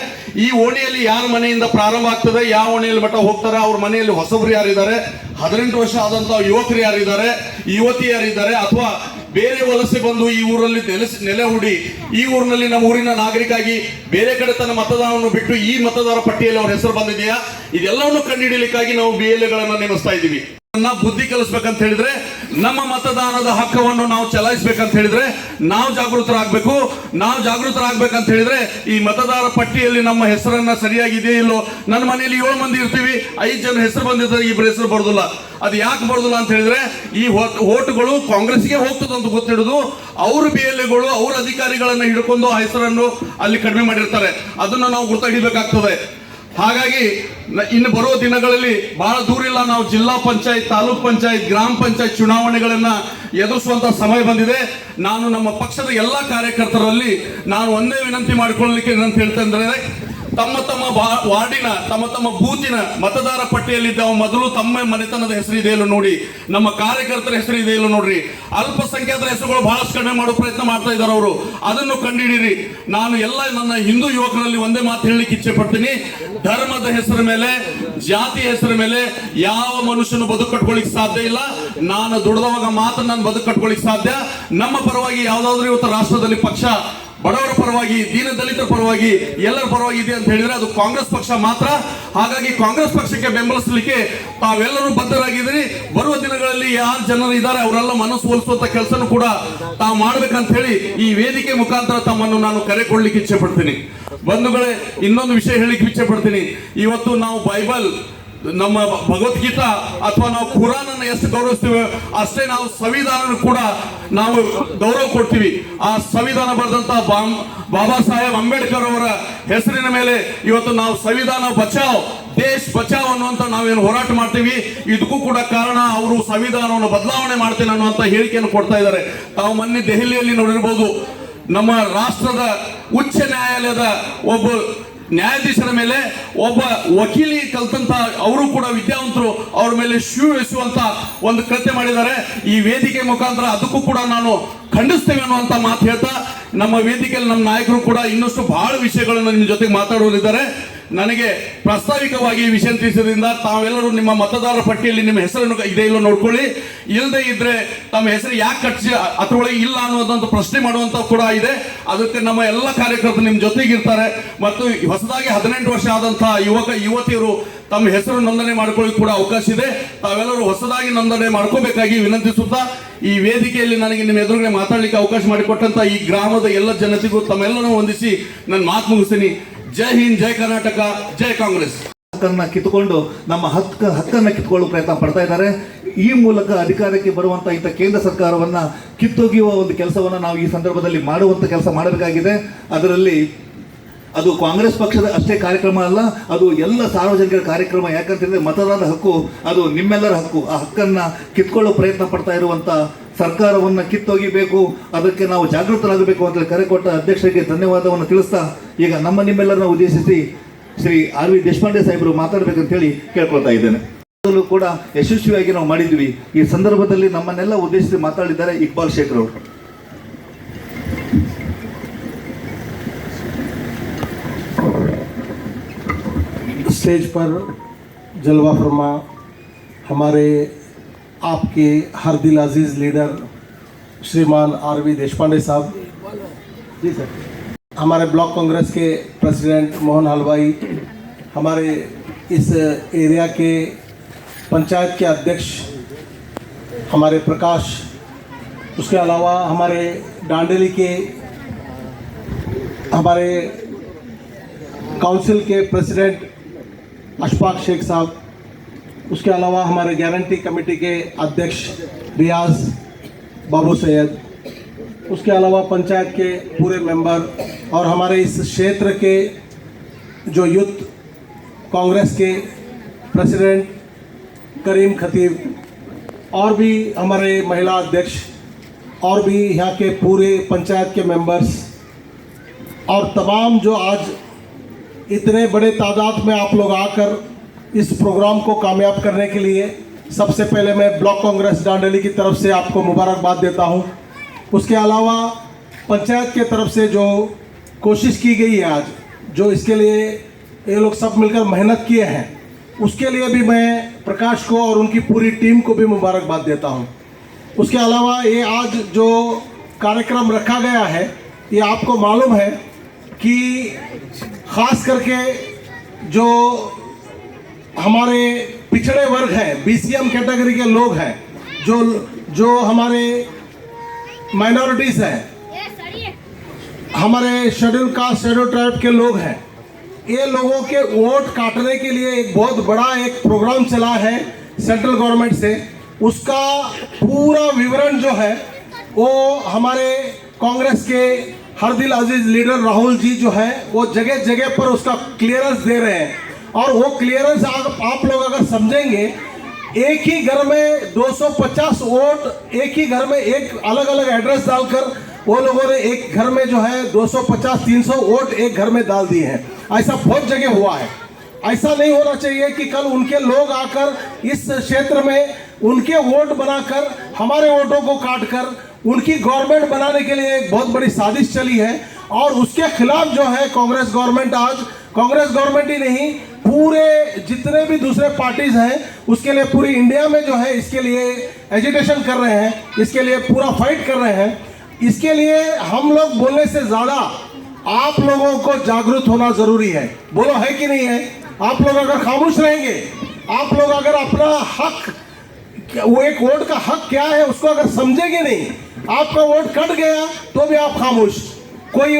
[SPEAKER 3] ಈ ಓಣಿಯಲ್ಲಿ ಯಾರ ಮನೆಯಿಂದ ಪ್ರಾರಂಭ ಆಗ್ತದೆ, ಯಾವ ಓಣಿಯಲ್ಲಿ ಮಟ್ಟ ಹೋಗ್ತಾರೆ, ಅವ್ರ ಮನೆಯಲ್ಲಿ ಹೊಸಬರು ಯಾರಿದ್ದಾರೆ, 18 ವರ್ಷ ಆದಂತ ಯುವಕರು ಯಾರಿದ್ದಾರೆ, ಯುವತಿ ಯಾರಿದ್ದಾರೆ, ಅಥವಾ ಬೇರೆ ವಲಸೆ ಬಂದು ಈ ಊರಲ್ಲಿ ನೆಲೆ ಹೂಡಿ ಈ ಊರಿನಲ್ಲಿ ನಮ್ಮ ಊರಿನ ನಾಗರಿಕಾಗಿ ಬೇರೆ ಕಡೆ ತನ್ನ ಮತದಾನವನ್ನು ಬಿಟ್ಟು ಈ ಮತದಾರ ಪಟ್ಟಿಯಲ್ಲಿ ಅವ್ರ ಹೆಸರು ಬಂದಿದೆಯಾ, ಇದೆಲ್ಲವನ್ನು ಕಂಡುಹಿಡಿಯಲಿಕ್ಕಾಗಿ ನಾವು BLAಗಳನ್ನು ನೇಮಿಸ್ತಾ ಇದ್ದೀವಿ. ಬುದ್ಧಿ ಕಲಿಸ್ಬೇಕಂತ ಹೇಳಿದ್ರೆ, ನಮ್ಮ ಮತದಾನದ ಹಕ್ಕವನ್ನು ನಾವು ಚಲಾಯಿಸಬೇಕಂತ ಹೇಳಿದ್ರೆ ನಾವು ಜಾಗೃತರಾಗಬೇಕು. ನಾವು ಜಾಗೃತರಾಗಬೇಕಂತ ಹೇಳಿದ್ರೆ ಈ ಮತದಾರ ಪಟ್ಟಿಯಲ್ಲಿ ನಮ್ಮ ಹೆಸರನ್ನ ಸರಿಯಾಗಿದೆಯೋ ಇಲ್ಲೋ. ನನ್ನ ಮನೆಯಲ್ಲಿ 7 ಮಂದಿ ಇರ್ತೀವಿ, 5 ಜನ ಹೆಸರು ಬಂದಿರ್ತಾರೆ, 2 ಹೆಸರು ಬರೋದಿಲ್ಲ. ಅದು ಯಾಕೆ ಬರೋದಿಲ್ಲ ಅಂತ ಹೇಳಿದ್ರೆ, ಈ ಓಟ್ಗಳು ಕಾಂಗ್ರೆಸ್ಗೆ ಹೋಗ್ತದೆ ಅಂತ ಗೊತ್ತಿಡುದು ಅವ್ರ BLAಗಳು ಅವ್ರ ಅಧಿಕಾರಿಗಳನ್ನ ಹಿಡ್ಕೊಂಡು ಆ ಹೆಸರನ್ನು ಅಲ್ಲಿ ಕಡಿಮೆ ಮಾಡಿರ್ತಾರೆ. ಅದನ್ನು ನಾವು ಗುರ್ತ ಹಿಡಿಬೇಕಾಗ್ತದೆ. ಹಾಗಾಗಿ ಇನ್ನು ಬರುವ ದಿನಗಳಲ್ಲಿ ಬಹಳ ದೂರ ಇಲ್ಲ, ನಾವು ಜಿಲ್ಲಾ ಪಂಚಾಯತ್, ತಾಲೂಕ್ ಪಂಚಾಯತ್, ಗ್ರಾಮ ಪಂಚಾಯತ್ ಚುನಾವಣೆಗಳನ್ನ ಎದುರಿಸುವಂತ ಸಮಯ ಬಂದಿದೆ. ನಾನು ನಮ್ಮ ಪಕ್ಷದ ಎಲ್ಲಾ ಕಾರ್ಯಕರ್ತರಲ್ಲಿ ನಾನು ಒಂದೇ ವಿನಂತಿ ಮಾಡಿಕೊಳ್ಳಲಿಕ್ಕೆ ಏನಂತ ಹೇಳ್ತಂದ್ರೆ, ತಮ್ಮ ತಮ್ಮ ವಾರ್ಡಿನ, ತಮ್ಮ ತಮ್ಮ ಬೂತಿನ ಮತದಾರ ಪಟ್ಟಿಯಲ್ಲಿದ್ದ ಮೊದಲು ತಮ್ಮ ಮನೆತನದ ಹೆಸರು ಇದೆಯಲ್ಲ ನೋಡಿ, ನಮ್ಮ ಕಾರ್ಯಕರ್ತರ ಹೆಸರು ಇದೆಯಲ್ಲ ನೋಡ್ರಿ. ಅಲ್ಪಸಂಖ್ಯಾತರ ಹೆಸರುಗಳು ಬಹಳಷ್ಟು ಕಡಿಮೆ ಮಾಡೋ ಪ್ರಯತ್ನ ಮಾಡ್ತಾ ಇದ್ದಾರೆ ಅವರು, ಅದನ್ನು ಕಂಡುಹಿಡಿಯಿರಿ. ನಾನು ಎಲ್ಲ ನನ್ನ ಹಿಂದೂ ಯುವಕರಲ್ಲಿ ಒಂದೇ ಮಾತು ಹೇಳಲಿಕ್ಕೆ ಇಚ್ಛೆ ಪಡ್ತೀನಿ, ಧರ್ಮದ ಹೆಸರ ಮೇಲೆ, ಜಾತಿ ಹೆಸರ ಮೇಲೆ ಯಾವ ಮನುಷ್ಯನು ಬದುಕು ಕಟ್ಕೊಳ್ಳಿಕ್ಕೆ ಸಾಧ್ಯ ಇಲ್ಲ. ನಾನು ದುಡಿದವಾಗ ಮಾತ್ರ ನಾನು ಬದುಕು ಕಟ್ಕೊಳ್ಳಿಕ್ಕೆ ಸಾಧ್ಯ. ನಮ್ಮ ಪರವಾಗಿ ಯಾವ್ದಾದ್ರು ಇವತ್ತು ರಾಷ್ಟ್ರದಲ್ಲಿ ಪಕ್ಷ ಬಡವರ ಪರವಾಗಿ, ದೀನ ದಲಿತರ ಪರವಾಗಿ, ಎಲ್ಲರ ಪರವಾಗಿ ಇದೆ ಅಂತ ಹೇಳಿದ್ರೆ ಅದು ಕಾಂಗ್ರೆಸ್ ಪಕ್ಷ ಮಾತ್ರ. ಹಾಗಾಗಿ ಕಾಂಗ್ರೆಸ್ ಪಕ್ಷಕ್ಕೆ ಬೆಂಬಲಿಸಲಿಕ್ಕೆ ತಾವೆಲ್ಲರೂ ಬದ್ಧರಾಗಿದ್ದೀರಿ. ಬರುವ ದಿನಗಳಲ್ಲಿ ಯಾರು ಜನರು ಇದ್ದಾರೆ ಅವರೆಲ್ಲ ಮನಸ್ಸು ಒಲಿಸುವಂತ ಕೆಲಸನೂ ಕೂಡ ತಾವು ಮಾಡ್ಬೇಕಂತ ಹೇಳಿ ಈ ವೇದಿಕೆ ಮುಖಾಂತರ ತಮ್ಮನ್ನು ನಾನು ಕರೆ ಕೊಡ್ಲಿಕ್ಕೆ ಇಚ್ಛೆ ಪಡ್ತೀನಿ. ಬಂಧುಗಳೇ, ಇನ್ನೊಂದು ವಿಷಯ ಹೇಳಿಕ್ಕೆ ಇಚ್ಛೆ ಪಡ್ತೀನಿ. ಇವತ್ತು ನಾವು ಬೈಬಲ್ ನಮ್ಮ ಭಗವದ್ಗೀತಾ ಅಥವಾ ನಾವು ಖುರಾನ್ ಅನ್ನು ಎಷ್ಟು ಗೌರವಿಸ್ತೀವಿ ಅಷ್ಟೇ ನಾವು ಸಂವಿಧಾನ ಕೂಡ ನಾವು ಗೌರವ ಕೊಡ್ತೀವಿ. ಆ ಸಂವಿಧಾನ ಬರೆದಂತ ಬಾಬಾ ಸಾಹೇಬ್ ಅಂಬೇಡ್ಕರ್ ಅವರ ಹೆಸರಿನ ಮೇಲೆ ಇವತ್ತು ನಾವು ಸಂವಿಧಾನ ಬಚಾವ್ ದೇಶ್ ಬಚಾವ್ ಅನ್ನುವಂತ ನಾವೇನು ಹೋರಾಟ ಮಾಡ್ತೀವಿ. ಇದಕ್ಕೂ ಕೂಡ ಕಾರಣ ಅವರು ಸಂವಿಧಾನವನ್ನು ಬದಲಾವಣೆ ಮಾಡ್ತೇನೆ ಅನ್ನುವಂತ ಹೇಳಿಕೆಯನ್ನು ಕೊಡ್ತಾ ಇದ್ದಾರೆ. ತಾವು ಮೊನ್ನೆ ದೆಹಲಿಯಲ್ಲಿ ನೋಡಿರ್ಬೋದು, ನಮ್ಮ ರಾಷ್ಟ್ರದ ಉಚ್ಚ ನ್ಯಾಯಾಲಯದ ಒಬ್ಬ ನ್ಯಾಯಾಧೀಶರ ಮೇಲೆ ಒಬ್ಬ ವಕೀಲಿ ಕಲ್ತಂತ ಅವರು ಕೂಡ ವಿದ್ಯಾವಂತರು ಅವ್ರ ಮೇಲೆ ಶೂ ಎಸುವಂತ ಒಂದು ಕೃತ್ಯ ಮಾಡಿದ್ದಾರೆ. ಈ ವೇದಿಕೆ ಮುಖಾಂತರ ಅದಕ್ಕೂ ಕೂಡ ನಾನು ಖಂಡಿಸ್ತೇವೆ ಅನ್ನುವಂತ ಮಾತು ಹೇಳ್ತಾ, ನಮ್ಮ ವೇದಿಕೆಯಲ್ಲಿ ನಮ್ಮ ನಾಯಕರು ಕೂಡ ಇನ್ನಷ್ಟು ಬಹಳ ವಿಷಯಗಳನ್ನು ನಿಮ್ಮ ಜೊತೆಗೆ ಮಾತಾಡುವರಿದ್ದಾರೆ. ನನಗೆ ಪ್ರಾಸ್ತಾವಿಕವಾಗಿ ಈ ವಿಷಯ ತಿಳಿಸಿದ್ರಿಂದ ತಾವೆಲ್ಲರೂ ನಿಮ್ಮ ಮತದಾರರ ಪಟ್ಟಿಯಲ್ಲಿ ನಿಮ್ಮ ಹೆಸರನ್ನು ಇದೆ ಇಲ್ಲೋ ನೋಡ್ಕೊಳ್ಳಿ. ಇಲ್ಲದೆ ಇದ್ರೆ ತಮ್ಮ ಹೆಸರು ಯಾಕೆ ಕಟ್ಸಿ ಅದರೊಳಗೆ ಇಲ್ಲ ಅನ್ನೋದಂತ ಪ್ರಶ್ನೆ ಮಾಡುವಂತ ಕೂಡ ಇದೆ. ಅದಕ್ಕೆ ನಮ್ಮ ಎಲ್ಲ ಕಾರ್ಯಕರ್ತರು ನಿಮ್ಮ ಜೊತೆಗಿರ್ತಾರೆ. ಮತ್ತು ಹೊಸದಾಗಿ 18 ವರ್ಷ ಆದಂತಹ ಯುವತಿಯರು ತಮ್ಮ ಹೆಸರು ನೋಂದಣಿ ಮಾಡ್ಕೊಳ್ಳಿ ಕೂಡ ಅವಕಾಶ ಇದೆ. ತಾವೆಲ್ಲರೂ ಹೊಸದಾಗಿ ನೋಂದಣಿ ಮಾಡ್ಕೋಬೇಕಾಗಿ ವಿನಂತಿಸುತ್ತಾ, ಈ ವೇದಿಕೆಯಲ್ಲಿ ನನಗೆ ನಿಮ್ಮ ಎದುರುಗಡೆ ಮಾತಾಡಲಿಕ್ಕೆ ಅವಕಾಶ ಮಾಡಿಕೊಟ್ಟಂತ ಈ ಗ್ರಾಮದ ಎಲ್ಲ ಜನತೆಗೂ ತಮ್ಮೆಲ್ಲರೂ ವಂದಿಸಿ ನನ್ನ ಮಾತು ಮುಗಿಸ್ತೀನಿ. ಜೈ ಹಿಂದ್, ಜೈ ಕರ್ನಾಟಕ, ಜೈ ಕಾಂಗ್ರೆಸ್.
[SPEAKER 1] ಹಕ್ಕನ್ನ ಕಿತ್ತುಕೊಂಡು ನಮ್ಮ ಹಕ್ಕನ್ನ ಕಿತ್ಕೊಳ್ಳೋ ಪ್ರಯತ್ನ ಪಡ್ತಾ ಇದ್ದಾರೆ. ಈ ಮೂಲಕ ಅಧಿಕಾರಕ್ಕೆ ಬರುವಂತ ಇಂಥ ಕೇಂದ್ರ ಸರ್ಕಾರವನ್ನ ಕಿತ್ತೊಗೆಯುವ ಒಂದು ಕೆಲಸವನ್ನ ನಾವು ಈ ಸಂದರ್ಭದಲ್ಲಿ ಮಾಡುವಂತ ಕೆಲಸ ಮಾಡಬೇಕಾಗಿದೆ. ಅದರಲ್ಲಿ ಅದು ಕಾಂಗ್ರೆಸ್ ಪಕ್ಷದ ಅಷ್ಟೇ ಕಾರ್ಯಕ್ರಮ ಅಲ್ಲ, ಅದು ಎಲ್ಲ ಸಾರ್ವಜನಿಕರ ಕಾರ್ಯಕ್ರಮ. ಯಾಕಂತಂದ್ರೆ ಮತದಾನದ ಹಕ್ಕು ಅದು ನಿಮ್ಮೆಲ್ಲರ ಹಕ್ಕು. ಆ ಹಕ್ಕನ್ನ ಕಿತ್ಕೊಳ್ಳೋ ಪ್ರಯತ್ನ ಪಡ್ತಾ ಇರುವಂತ ಸರ್ಕಾರವನ್ನ ಕಿತ್ತೊಗಿಬೇಕು, ಅದಕ್ಕೆ ನಾವು ಜಾಗೃತರಾಗಬೇಕು ಅಂತ ಕರೆ ಕೊಟ್ಟ ಅಧ್ಯಕ್ಷರಿಗೆ ಧನ್ಯವಾದವನ್ನು ತಿಳಿಸ್ತಾ, ಈಗ ನಿಮ್ಮೆಲ್ಲರನ್ನ ಉದ್ದೇಶಿಸಿ ಶ್ರೀ ಆರ್ ವಿ ದೇಶಪಾಂಡೆ ಸಾಹೇಬರು ಮಾತಾಡಬೇಕಂತ ಹೇಳಿ ಕೇಳ್ಕೊಳ್ತಾ ಇದ್ದೇನೆ. ಕೂಡ ಯಶಸ್ವಿಯಾಗಿ ನಾವು ಮಾಡಿದ್ವಿ. ಈ ಸಂದರ್ಭದಲ್ಲಿ ನಮ್ಮನ್ನೆಲ್ಲ ಉದ್ದೇಶಿಸಿ ಮಾತಾಡಿದ್ದಾರೆ ಇಕ್ಬಾಲ್ ಶೇಖರ್ ಅವರು.
[SPEAKER 4] स्टेज पर जलवा फरमा हमारे आपके हर दिल अजीज़ लीडर श्रीमान आर.वी. देशपांडे साहब जी सर, हमारे ब्लॉक कांग्रेस के प्रेसिडेंट मोहन हलवाई, हमारे इस एरिया के पंचायत के अध्यक्ष हमारे प्रकाश, उसके अलावा हमारे डांडेली के हमारे काउंसिल के प्रेसिडेंट अशफाक शेख साहब, उसके अलावा हमारे गारंटी कमेटी के अध्यक्ष रियाज बाबू सैयद, उसके अलावा पंचायत के पूरे मेंबर और हमारे इस क्षेत्र के जो यूथ कांग्रेस के प्रेसिडेंट करीम खतीब और भी हमारे महिला अध्यक्ष और भी यहाँ के पूरे पंचायत के मेंबर्स और तमाम जो आज इतने बड़े तादाद में आप लोग आकर इस प्रोग्राम को कामयाब करने के लिए सबसे पहले मैं ब्लॉक कांग्रेस डांडेली की तरफ से आपको मुबारकबाद देता हूं। उसके अलावा पंचायत के तरफ से जो कोशिश की गई है आज, जो इसके लिए ये लोग सब मिलकर मेहनत किए हैं, उसके लिए भी मैं प्रकाश को और उनकी पूरी टीम को भी मुबारकबाद देता हूं। उसके अलावा ये आज जो कार्यक्रम रखा गया है, ये आपको मालूम है कि ख़ास करके जो हमारे पिछड़े वर्ग हैं, BCM कैटेगरी के लोग हैं, जो हमारे माइनॉरिटीज़ हैं, हमारे शेड्यूल कास्ट शेड्यूल ट्राइब के लोग हैं, ये लोगों के वोट काटने के लिए एक बहुत बड़ा एक प्रोग्राम चला है सेंट्रल गवर्नमेंट से। उसका पूरा विवरण जो है वो हमारे कांग्रेस के हर दिल अजीज लीडर राहुल जी जो है वो जगह जगह पर उसका क्लियरेंस दे रहे हैं। और वो क्लियरेंस आप लोग अगर समझेंगे, एक ही घर में 250 वोट, एक ही घर में एक अलग अलग एड्रेस डालकर वो लोगों ने एक घर में जो है 250-300 वोट एक घर में डाल दिए हैं। ऐसा बहुत जगह हुआ है। ऐसा नहीं होना चाहिए कि कल उनके लोग आकर इस क्षेत्र में उनके वोट बनाकर हमारे वोटों को काटकर उनकी गवर्नमेंट बनाने के लिए एक बहुत बड़ी साजिश चली है। और उसके खिलाफ जो है कांग्रेस गवर्नमेंट, आज कांग्रेस गवर्नमेंट ही नहीं, पूरे जितने भी दूसरे पार्टीज हैं उसके लिए पूरी इंडिया में जो है इसके लिए एजिटेशन कर रहे हैं, इसके लिए पूरा फाइट कर रहे हैं। इसके लिए हम लोग बोलने से ज़्यादा आप लोगों को जागरूक होना ज़रूरी है। बोलो, है कि नहीं है? आप लोग अगर खामोश रहेंगे, आप लोग अगर अपना हक, वो एक वोट का हक क्या है उसको अगर समझेंगे नहीं, आपका वोट कट गया तो भी आप खामोश, कोई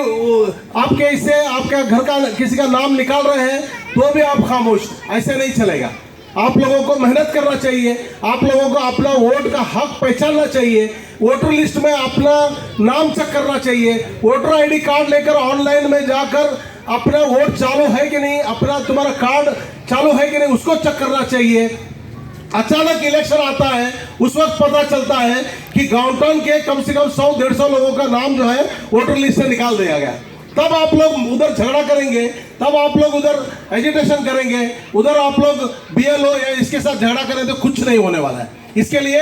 [SPEAKER 4] आपके इससे आपके घर का किसी का नाम निकाल रहे हैं तो भी आप खामोश, ऐसे नहीं चलेगा। आप लोगों को मेहनत करना चाहिए, आप लोगों को अपना वोट का हक पहचानना चाहिए, वोटर लिस्ट में अपना नाम चेक करना चाहिए, वोटर आईडी कार्ड लेकर ऑनलाइन में जाकर अपना वोट चालू है कि नहीं, अपना तुम्हारा कार्ड चालू है कि नहीं उसको चेक करना चाहिए। अचानक इलेक्शन आता है, उस वक्त पता चलता है कि गांवटन के कम से कम 100-150 लोगों का नाम जो है वोटर लिस्ट से निकाल दिया गया। तब आप लोग उधर झगड़ा करेंगे, तब आप लोग उधर एजिटेशन करेंगे, उधर आप लोग बीएलओ या इसके साथ झगड़ा करें तो कुछ नहीं होने वाला है। इसके लिए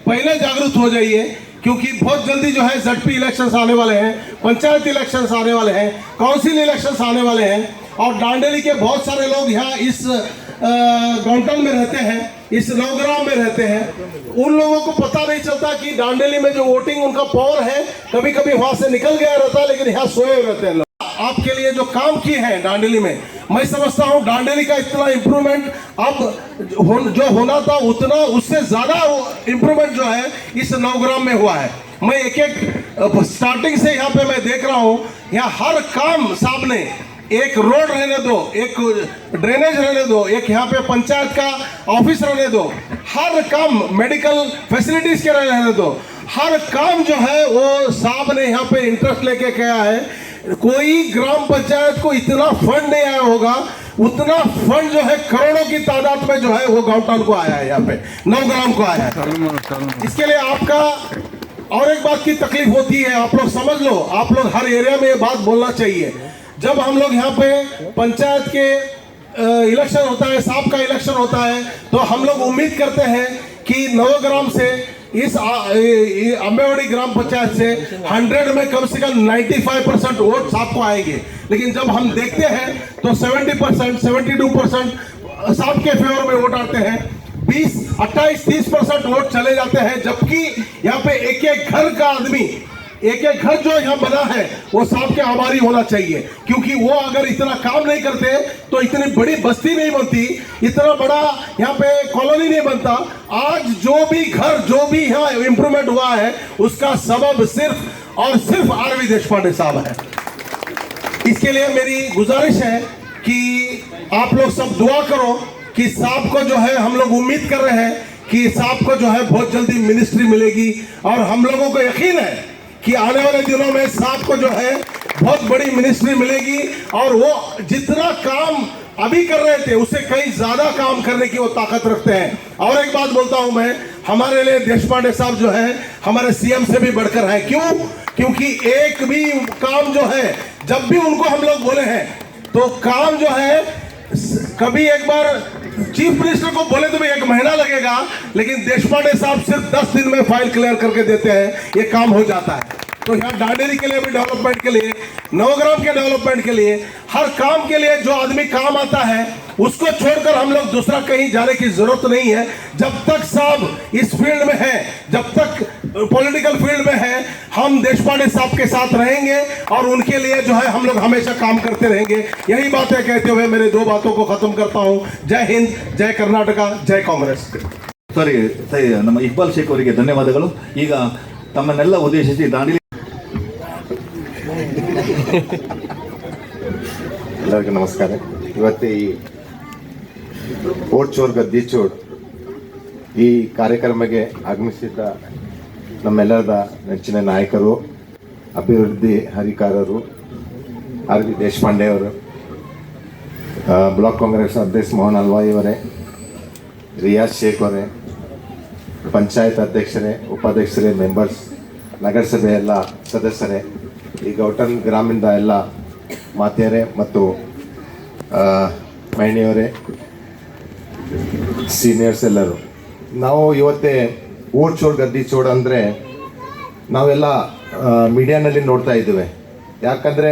[SPEAKER 4] पहले जागरूक हो जाइए, क्योंकि बहुत जल्दी जो है ZP इलेक्शंस आने वाले हैं, पंचायत इलेक्शंस आने वाले हैं, काउंसिल इलेक्शंस आने वाले हैं। और डांडेली के बहुत सारे लोग यहाँ इस गांवटन में रहते हैं, इस नवग्राम में रहते हैं। उन लोगों को पता नहीं चलता कि डांडेली में जो वोटिंग उनका पावर है, कभी कभी वहां से निकल गया रहता है, लेकिन यहाँ सोए रहते हैं लोग। आपके लिए जो काम किए हैं डांडेली में, मैं समझता हूँ डांडेली का इतना इम्प्रूवमेंट अब जो होना था उतना उससे ज्यादा इम्प्रूवमेंट जो है इस नवग्राम में हुआ है। मैं एक स्टार्टिंग से यहाँ पे मैं देख रहा हूँ, यहाँ हर काम सामने, एक रोड रहने दो, एक ड्रेनेज रहने दो, एक यहाँ पे पंचायत का ऑफिस रहने दो, हर काम मेडिकल फैसिलिटीज के रहने दो, हर काम जो है वो साहब ने यहाँ पे इंटरेस्ट लेके किया है। कोई ग्राम पंचायत को इतना फंड नहीं आया होगा, उतना फंड जो है करोड़ों की तादाद में जो है वो गांवटन को आया है, यहाँ पे नवग्राम को आया है। इसके लिए आपका और एक बात की तकलीफ होती है, आप लोग समझ लो, आप लोग हर एरिया में ये बात बोलना चाहिए। जब हम लोग यहाँ पे पंचायत के इलेक्शन होता है, साहब का इलेक्शन होता है, तो हम लोग उम्मीद करते हैं कि नवग्राम से इस अम्बेवाड़ी ग्राम पंचायत से 100 में कम से कम 95% वोट साहब को आएंगे। लेकिन जब हम देखते हैं तो 70%, 72% साहब के फेवर में वोट आते हैं, 20, 28, 30% वोट चले जाते हैं। जबकि यहाँ पे एक एक घर का आदमी, एक एक घर जो यहाँ बना है वो साहब के आभारी होना चाहिए, क्योंकि वो अगर इतना काम नहीं करते तो इतनी बड़ी बस्ती नहीं बनती, इतना बड़ा यहाँ पे कॉलोनी नहीं बनता। आज जो भी घर, जो भी यहाँ इंप्रूवमेंट हुआ है, उसका सबब सिर्फ और सिर्फ आरवी देशपांडे साहब है। इसके लिए मेरी गुजारिश है कि आप लोग सब दुआ करो कि साहब को जो है, हम लोग उम्मीद कर रहे हैं कि साहब को जो है बहुत जल्दी मिनिस्ट्री मिलेगी, और हम लोगों को यकीन है कि आने वाले दिनों में साहब को जो है बहुत बड़ी मिनिस्ट्री मिलेगी, और वो जितना काम अभी कर रहे थे उससे कहीं ज्यादा काम करने की वो ताकत रखते हैं। और एक बात बोलता हूं मैं, हमारे लिए देशपांडे साहब जो है हमारे सीएम से भी बढ़कर है। क्यों? क्योंकि एक भी काम जो है, जब भी उनको हम लोग बोले हैं तो काम जो है, कभी एक बार चीफ मिनिस्टर को बोले तो भी 1 महीना लगेगा, लेकिन देशपांडे साहब सिर्फ 10 दिन में फाइल क्लियर करके देते हैं, ये काम हो जाता है। तो यहाँ डांडेली के लिए भी डेवलपमेंट के लिए, नवग्राम के डेवलपमेंट के लिए, हर काम के लिए जो आदमी काम आता है उसको छोड़कर हम लोग दूसरा कहीं जाने की जरूरत नहीं है। जब तक साहब इस फील्ड में है, जब तक पॉलिटिकल फील्ड में है, हम देशपांडे साहब के साथ रहेंगे और उनके लिए जो है हम लोग हमेशा काम करते रहेंगे। यही बातें कहते हुए मेरे 2 बातों को खत्म करता हूँ। जय हिंद, जय कर्नाटका, जय कांग्रेस।
[SPEAKER 1] ಸರಿ ಸರಿ, ನಮ್ಮ ಇಕ್ಬಾಲ್ ಶೇಖ್ ಅವರಿಗೆ ಧನ್ಯವಾದಗಳು. ಈಗ ತಮ್ಮನ್ನೆಲ್ಲ ಉದ್ದೇಶಿಸಿ ದಾಂಡೇಲಿ
[SPEAKER 5] ಎಲ್ಲರಿಗೂ ನಮಸ್ಕಾರ. ಇವತ್ತು ಈ ಓಟ್ ಚೋರ್ ಗದ್ದಿ ಚೋರ್ ಈ ಕಾರ್ಯಕ್ರಮಕ್ಕೆ ಆಗಮಿಸಿದ್ದ ನಮ್ಮೆಲ್ಲರದ ನೆಚ್ಚಿನ ನಾಯಕರು, ಅಭಿವೃದ್ಧಿ ಹರಿಕಾರರು, ಆರ್ ವಿ ದೇಶಪಾಂಡೆ ಅವರು, ಬ್ಲಾಕ್ ಕಾಂಗ್ರೆಸ್ ಅಧ್ಯಕ್ಷ ಮೋಹನ್ ಅಲ್ವಾಯಿ ಅವರೇ, ರಿಯಾಜ್ ಶೇಖ್ ಅವರೇ, ಪಂಚಾಯತ್ ಅಧ್ಯಕ್ಷರೇ, ಉಪಾಧ್ಯಕ್ಷರೇ, ಮೆಂಬರ್ಸ್, ನಗರಸಭೆ ಎಲ್ಲ ಸದಸ್ಯರೇ, ಈ ಗೌಟನ್ ಗ್ರಾಮದಿಂದ ಎಲ್ಲ ಮಾತೆಯರೇ ಮತ್ತು ಮಹಿಳೆಯರೇ, ಸೀನಿಯರ್ಸ್ ಎಲ್ಲರೂ, ನಾವು ಇವತ್ತೇ ಓಟ್ ಚೋಡ್ ಗದ್ದಿ ಚೋಡ್ ಅಂದರೆ ನಾವೆಲ್ಲ ಮೀಡಿಯಾನಲ್ಲಿ ನೋಡ್ತಾ ಇದ್ದೇವೆ. ಯಾಕಂದರೆ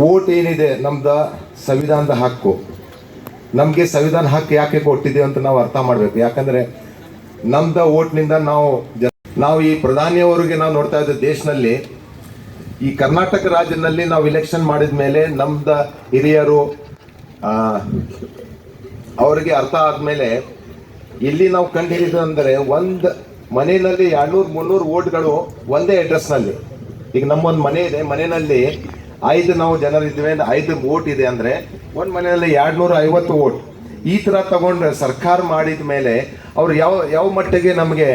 [SPEAKER 5] ಓಟ್ ಏನಿದೆ ನಮ್ದು ಸಂವಿಧಾನದ ಹಕ್ಕು. ನಮಗೆ ಸಂವಿಧಾನ ಹಕ್ಕು ಯಾಕೆ ಕೊಟ್ಟಿದ್ದೀವಿ ಅಂತ ನಾವು ಅರ್ಥ ಮಾಡಬೇಕು. ಯಾಕಂದರೆ ನಮ್ದು ಓಟ್ನಿಂದ ನಾವು ಈ ಪ್ರಧಾನಿಯವರಿಗೆ ನಾವು ನೋಡ್ತಾ ಇದ್ದ ದೇಶದಲ್ಲಿ, ಈ ಕರ್ನಾಟಕ ರಾಜ್ಯದಲ್ಲಿ ನಾವು ಇಲೆಕ್ಷನ್ ಮಾಡಿದ ಮೇಲೆ ನಮ್ದು ಹಿರಿಯರು ಅವರಿಗೆ ಅರ್ಥ ಆದಮೇಲೆ ಇಲ್ಲಿ ನಾವು ಕಂಡು ಹಿಡಿದು ಅಂದರೆ ಒಂದು ಮನೆಯಲ್ಲಿ 200-300 ಓಟ್ಗಳು ಒಂದೇ ಅಡ್ರೆಸ್ನಲ್ಲಿ. ಈಗ ನಮ್ಮೊಂದು ಮನೆ ಇದೆ, ಮನೆಯಲ್ಲಿ 5 ನಾವು ಜನರಿದ್ದೇವೆ, 5 ಓಟ್ ಇದೆ ಅಂದರೆ ಒಂದು ಮನೆಯಲ್ಲಿ 250 ಓಟ್. ಈ ಥರ ತಗೊಂಡು ಸರ್ಕಾರ ಮಾಡಿದ ಮೇಲೆ ಅವ್ರು ಯಾವ ಮಟ್ಟಿಗೆ ನಮಗೆ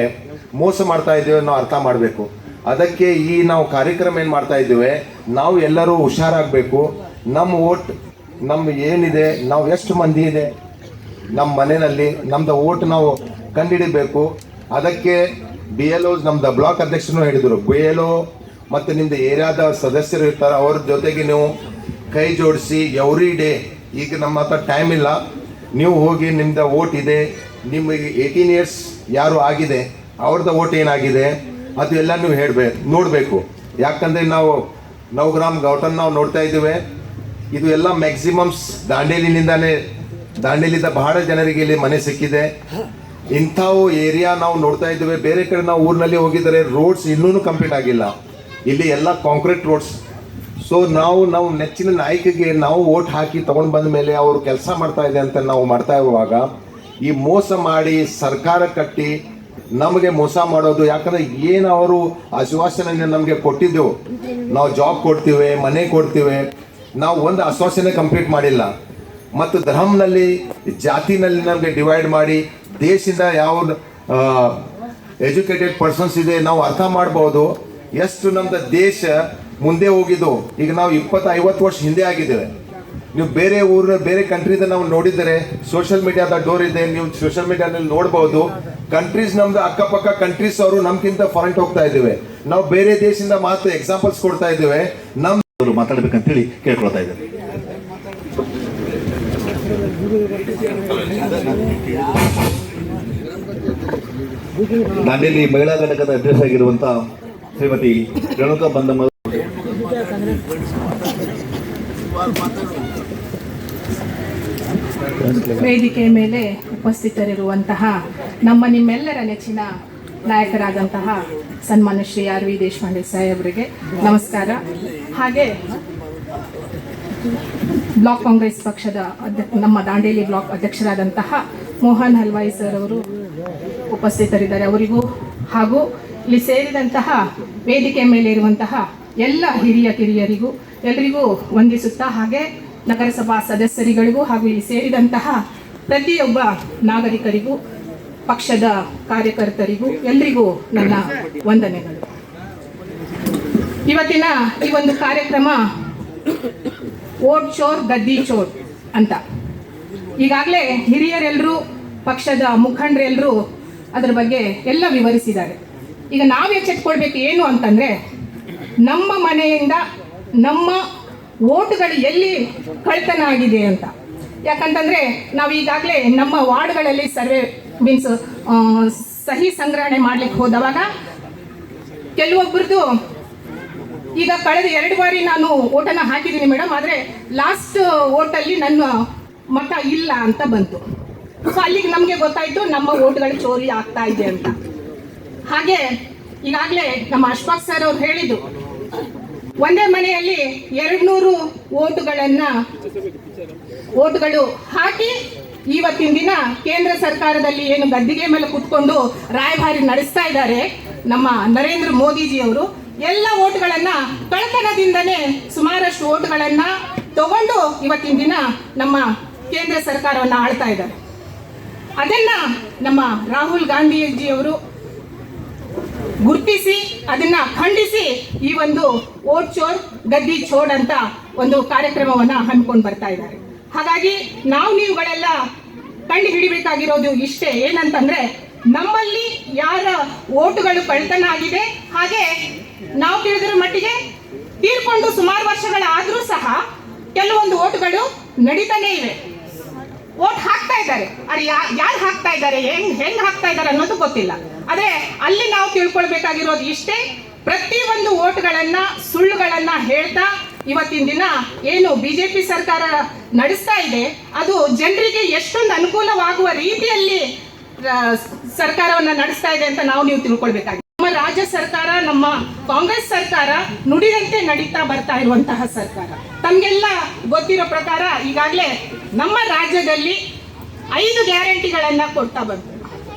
[SPEAKER 5] ಮೋಸ ಮಾಡ್ತಾ ಇದ್ದೇವೆ ನಾವು ಅರ್ಥ ಮಾಡಬೇಕು. ಅದಕ್ಕೆ ಈ ನಾವು ಕಾರ್ಯಕ್ರಮ ಏನು ಮಾಡ್ತಾ ಇದ್ದೇವೆ, ನಾವು ಎಲ್ಲರೂ ಹುಷಾರಾಗಬೇಕು. ನಮ್ಮ ಓಟ್ ನಮ್ಮ ಏನಿದೆ, ನಾವು ಎಷ್ಟು ಮಂದಿ ಇದೆ ನಮ್ಮ ಮನೆಯಲ್ಲಿ, ನಮ್ದು ಓಟ್ ನಾವು ಕಂಡುಹಿಡಿಬೇಕು. ಅದಕ್ಕೆ BLO ನಮ್ದು ಬ್ಲಾಕ್ ಅಧ್ಯಕ್ಷರು ಹೇಳಿದರು, BLO ಮತ್ತು ನಿಮ್ದು ಏರಿಯಾದ ಸದಸ್ಯರು ಇರ್ತಾರೆ, ಅವ್ರ ಜೊತೆಗೆ ನೀವು ಕೈ ಜೋಡಿಸಿ ಎವ್ರಿ ಡೇ, ಈಗ ನಮ್ಮ ಹತ್ರ ಟೈಮ್ ಇಲ್ಲ, ನೀವು ಹೋಗಿ ನಿಮ್ದು ಓಟ್ ಇದೆ, ನಿಮಗೆ 18 ಇಯರ್ಸ್ ಯಾರು ಆಗಿದೆ ಅವ್ರದ್ದು ಓಟ್ ಏನಾಗಿದೆ ಅದು ಎಲ್ಲ ನೀವು ನೋಡಬೇಕು. ಯಾಕಂದರೆ ನಾವು ನವಗ್ರಾಮ್ ಗೌಟನ್ ನಾವು ನೋಡ್ತಾ ಇದ್ದೇವೆ, ಇದು ಎಲ್ಲ ಮ್ಯಾಕ್ಸಿಮಮ್ಸ್ ದಾಂಡೇಲಿಂದ ಬಹಳ ಜನರಿಗೆ ಇಲ್ಲಿ ಮನೆ ಸಿಕ್ಕಿದೆ. ಇಂಥವು ಏರಿಯಾ ನಾವು ನೋಡ್ತಾ ಇದ್ದೇವೆ. ಬೇರೆ ಕಡೆ ನಾವು ಊರಿನಲ್ಲಿ ಹೋಗಿದ್ದಾರೆ, ರೋಡ್ಸ್ ಇನ್ನೂ ಕಂಪ್ಲೀಟ್ ಆಗಿಲ್ಲ, ಇಲ್ಲಿ ಎಲ್ಲ ಕಾಂಕ್ರೀಟ್ ರೋಡ್ಸ್. ಸೊ ನಾವು ನೆಚ್ಚಿನ ನಾಯಕಿಗೆ ನಾವು ಓಟ್ ಹಾಕಿ ತಗೊಂಡು ಬಂದ ಮೇಲೆ ಅವರು ಕೆಲಸ ಮಾಡ್ತಾ ಇದೆ ಅಂತ ನಾವು ಮಾಡ್ತಾ ಇರುವಾಗ ಈ ಮೋಸ ಮಾಡಿ ಸರ್ಕಾರ ಕಟ್ಟಿ ನಮಗೆ ಮೋಸ ಮಾಡೋದು. ಯಾಕಂದ್ರೆ ಏನು ಅವರು ಆಶ್ವಾಸನೆ ನಮಗೆ ಕೊಟ್ಟಿದ್ದೆವು, ನಾವು ಜಾಬ್ ಕೊಡ್ತೀವಿ, ಮನೆ ಕೊಡ್ತೀವಿ, ನಾವು ಒಂದು ಆಶ್ವಾಸನೆ ಕಂಪ್ಲೀಟ್ ಮಾಡಿಲ್ಲ. ಮತ್ತು ಧರ್ಮನಲ್ಲಿ ಜಾತಿನಲ್ಲಿ ನಮಗೆ ಡಿವೈಡ್ ಮಾಡಿ ದೇಶದಿಂದ ಯಾವ ಎಜುಕೇಟೆಡ್ ಪರ್ಸನ್ಸ್ ಇದೆ ನಾವು ಅರ್ಥ ಮಾಡ್ಬೋದು ಎಷ್ಟು ನಮ್ದು ದೇಶ ಮುಂದೆ ಹೋಗಿದ್ದು. ಈಗ ನಾವು 20-50 ವರ್ಷ ಹಿಂದೆ ಆಗಿದ್ದೇವೆ. ನೀವು ಬೇರೆ ಬೇರೆ ಕಂಟ್ರಿದ ನಾವು ನೋಡಿದರೆ ಸೋಷಿಯಲ್ ಮೀಡಿಯಾದ ಡೋರ್ ಇದೆ, ನೀವು ಸೋಷಿಯಲ್ ಮೀಡಿಯಾದಲ್ಲಿ ನೋಡ್ಬೋದು. ಕಂಟ್ರೀಸ್ ನಮ್ದು ಅಕ್ಕಪಕ್ಕ ಕಂಟ್ರೀಸ್ ಅವರು ನಮ್ಗಿಂತ ಫಾರೆಂಟ್ ಹೋಗ್ತಾ ಇದ್ದೇವೆ. ನಾವು ಬೇರೆ ದೇಶದಿಂದ ಮಾತ್ರ ಎಕ್ಸಾಂಪಲ್ಸ್ ಕೊಡ್ತಾ ಇದ್ದೇವೆ.
[SPEAKER 1] ಅವರು ಮಾತಾಡ್ಬೇಕಂತೇಳಿ ಕೇಳ್ಕೊಳ್ತಾ ಇದ್ದಾರೆ. ದಾಂಡೇಲಿ ಮಹಿಳಾ ಘಟಕದ ಅಧ್ಯಕ್ಷ ಆಗಿರುವಂತ ಶ್ರೀಮತಿ ರೇಣುಕಾ ಬಂದಮ್ಮ
[SPEAKER 6] ವೇದಿಕೆ ಮೇಲೆ ಉಪಸ್ಥಿತರಿರುವಂತಹ ನಿಮ್ಮೆಲ್ಲರ ನೆಚ್ಚಿನ ನಾಯಕರಾದಂತಹ ಸನ್ಮಾನ್ಯ ಶ್ರೀ ಆರ್ ವಿ ದೇಶಪಾಂಡೆ ಸಾಹೇಬರಿಗೆ ನಮಸ್ಕಾರ. ಹಾಗೆ ಬ್ಲಾಕ್ ಕಾಂಗ್ರೆಸ್ ಪಕ್ಷದ ನಮ್ಮ ದಾಂಡೇಲಿ ಬ್ಲಾಕ್ ಅಧ್ಯಕ್ಷರಾದಂತಹ ಮೋಹನ್ ಹಲ್ವಾಯಿ ಸರ್ ಅವರು ಉಪಸ್ಥಿತರಿದ್ದಾರೆ, ಅವರಿಗೂ ಹಾಗೂ ಇಲ್ಲಿ ಸೇರಿದಂತಹ ವೇದಿಕೆ ಮೇಲೆ ಇರುವಂತಹ ಎಲ್ಲ ಹಿರಿಯ ಕಿರಿಯರಿಗೂ ಎಲ್ಲರಿಗೂ ವಂದಿಸುತ್ತಾ, ಹಾಗೆ ನಗರಸಭಾ ಸದಸ್ಯರಿಗಳಿಗೂ ಹಾಗೂ ಇಲ್ಲಿ ಸೇರಿದಂತಹ ಪ್ರತಿಯೊಬ್ಬ ನಾಗರಿಕರಿಗೂ ಪಕ್ಷದ ಕಾರ್ಯಕರ್ತರಿಗೂ ಎಲ್ರಿಗೂ ನನ್ನ ವಂದನೆಗಳು. ಇವತ್ತಿನ ಈ ಒಂದು ಕಾರ್ಯಕ್ರಮ ಓಟ್ ಚೋರ್ ಗದ್ದಿ ಚೋರ್ ಅಂತ ಈಗಾಗಲೇ ಹಿರಿಯರೆಲ್ಲರೂ ಪಕ್ಷದ ಮುಖಂಡರೆಲ್ಲರೂ ಅದರ ಬಗ್ಗೆ ಎಲ್ಲ ವಿವರಿಸಿದ್ದಾರೆ. ಈಗ ನಾವು ಎಚ್ಚೆತ್ಕೊಳ್ಬೇಕು ಏನು ಅಂತಂದರೆ, ನಮ್ಮ ಮನೆಯಿಂದ ನಮ್ಮ ಓಟುಗಳು ಎಲ್ಲಿ ಕಳ್ತನ ಆಗಿದೆ ಅಂತ. ಯಾಕಂತಂದರೆ ನಾವು ಈಗಾಗಲೇ ನಮ್ಮ ವಾರ್ಡ್ಗಳಲ್ಲಿ ಸರ್ವೆ ಸಹಿ ಸಂಗ್ರಹಣೆ ಮಾಡಲಿಕ್ಕೆ ಹೋದವಾಗ ಕೆಲವೊಬ್ಬರದು ಈಗ ಕಳೆದ 2 ಬಾರಿ ನಾನು ಓಟನ್ನು ಹಾಕಿದ್ದೀನಿ ಮೇಡಮ್, ಆದರೆ ಲಾಸ್ಟ್ ಓಟಲ್ಲಿ ನನ್ನ ಮತ ಇಲ್ಲ ಅಂತ ಬಂತು. ಸೊ ಅಲ್ಲಿಗೆ ನಮಗೆ ಗೊತ್ತಾಯಿತು ನಮ್ಮ ಓಟ್ಗಳು ಚೋರಿ ಆಗ್ತಾ ಇದೆ ಅಂತ. ಹಾಗೆ ಈಗಾಗಲೇ ನಮ್ಮ ಅಶ್ಫಾಕ್ ಸರ್ ಅವ್ರು ಹೇಳಿದ್ದು, ಒಂದೇ ಮನೆಯಲ್ಲಿ 200 ಓಟುಗಳು ಹಾಕಿ ಇವತ್ತಿನ ದಿನ ಕೇಂದ್ರ ಸರ್ಕಾರದಲ್ಲಿ ಏನು ಗದ್ದಿಗೆ ಮೇಲೆ ಕುತ್ಕೊಂಡು ರಾಯಭಾರಿ ನಡೆಸ್ತಾ ಇದ್ದಾರೆ ನಮ್ಮ ನರೇಂದ್ರ ಮೋದಿಜಿಯವರು, ಎಲ್ಲ ಓಟ್ಗಳನ್ನ ಕಳ್ಳತನದಿಂದನೇ ಸುಮಾರಷ್ಟು ಓಟ್ಗಳನ್ನ ತಗೊಂಡು ಇವತ್ತಿನ ದಿನ ನಮ್ಮ ಕೇಂದ್ರ ಸರ್ಕಾರವನ್ನು ಆಳ್ತಾ ಇದ್ದಾರೆ. ಅದನ್ನ ನಮ್ಮ ರಾಹುಲ್ ಗಾಂಧೀಜಿಯವರು ಗುರುತಿಸಿ ಅದನ್ನ ಖಂಡಿಸಿ ಈ ಒಂದು ಓಟ್ ಚೋರ್ ಗದ್ದಿ ಚೋಡ್ ಅಂತ ಒಂದು ಕಾರ್ಯಕ್ರಮವನ್ನ ಹಮ್ಮಿಕೊಂಡು ಬರ್ತಾ ಇದ್ದಾರೆ. ಹಾಗಾಗಿ ನೀವುಗಳೆಲ್ಲ ಕಂಡು ಹಿಡಿಬೇಕಾಗಿರೋದು ಇಷ್ಟೇ, ಏನಂತಂದ್ರೆ ನಮ್ಮಲ್ಲಿ ಯಾರ ಓಟುಗಳು ಕಳ್ತನ ಆಗಿದೆ, ಹಾಗೆ ನಾವು ತಿಳಿದಿರೋ ಮಟ್ಟಿಗೆ ತೀರ್ಕೊಂಡು ಸುಮಾರು ವರ್ಷಗಳಾದ್ರೂ ಸಹ ಕೆಲವೊಂದು ಓಟುಗಳು ನಡೀತಾನೆ ಇವೆ. ಓಟ್ ಹಾಕ್ತಾ ಇದ್ದಾರೆ, ಅದು ಯಾರು ಹಾಕ್ತಾ ಇದ್ದಾರೆ, ಹೆಂಗ್ ಹಾಕ್ತಾ ಇದ್ದಾರೆ ಅನ್ನೋದು ಗೊತ್ತಿಲ್ಲ. ಆದ್ರೆ ಅಲ್ಲಿ ನಾವು ತಿಳ್ಕೊಳ್ಬೇಕಾಗಿರೋದು ಇಷ್ಟೇ, ಪ್ರತಿಯೊಂದು ಓಟ್ಗಳನ್ನ ಸುಳ್ಳುಗಳನ್ನ ಹೇಳ್ತಾ ಇವತ್ತಿನ ದಿನ ಏನು ಬಿಜೆಪಿ ಸರ್ಕಾರ ನಡೆಸ್ತಾ ಇದೆ ಅದು ಜನರಿಗೆ ಎಷ್ಟೊಂದು ಅನುಕೂಲವಾಗುವ ರೀತಿಯಲ್ಲಿ ಸರ್ಕಾರವನ್ನ ನಡೆಸ್ತಾ ಇದೆ ಅಂತ ನೀವು ತಿಳ್ಕೊಳ್ಬೇಕಾಗಿದೆ. ನಮ್ಮ ರಾಜ್ಯ ಸರ್ಕಾರ, ನಮ್ಮ ಕಾಂಗ್ರೆಸ್ ಸರ್ಕಾರ ನುಡಿದಂತೆ ನಡೀತಾ ಬರ್ತಾ ಇರುವಂತಹ ಸರ್ಕಾರ. ತಮಗೆಲ್ಲ ಗೊತ್ತಿರೋ ಪ್ರಕಾರ ಈಗಾಗಲೇ ನಮ್ಮ ರಾಜ್ಯದಲ್ಲಿ 5 ಗ್ಯಾರಂಟಿಗಳನ್ನ ಕೊಡ್ತಾ ಬಂತು.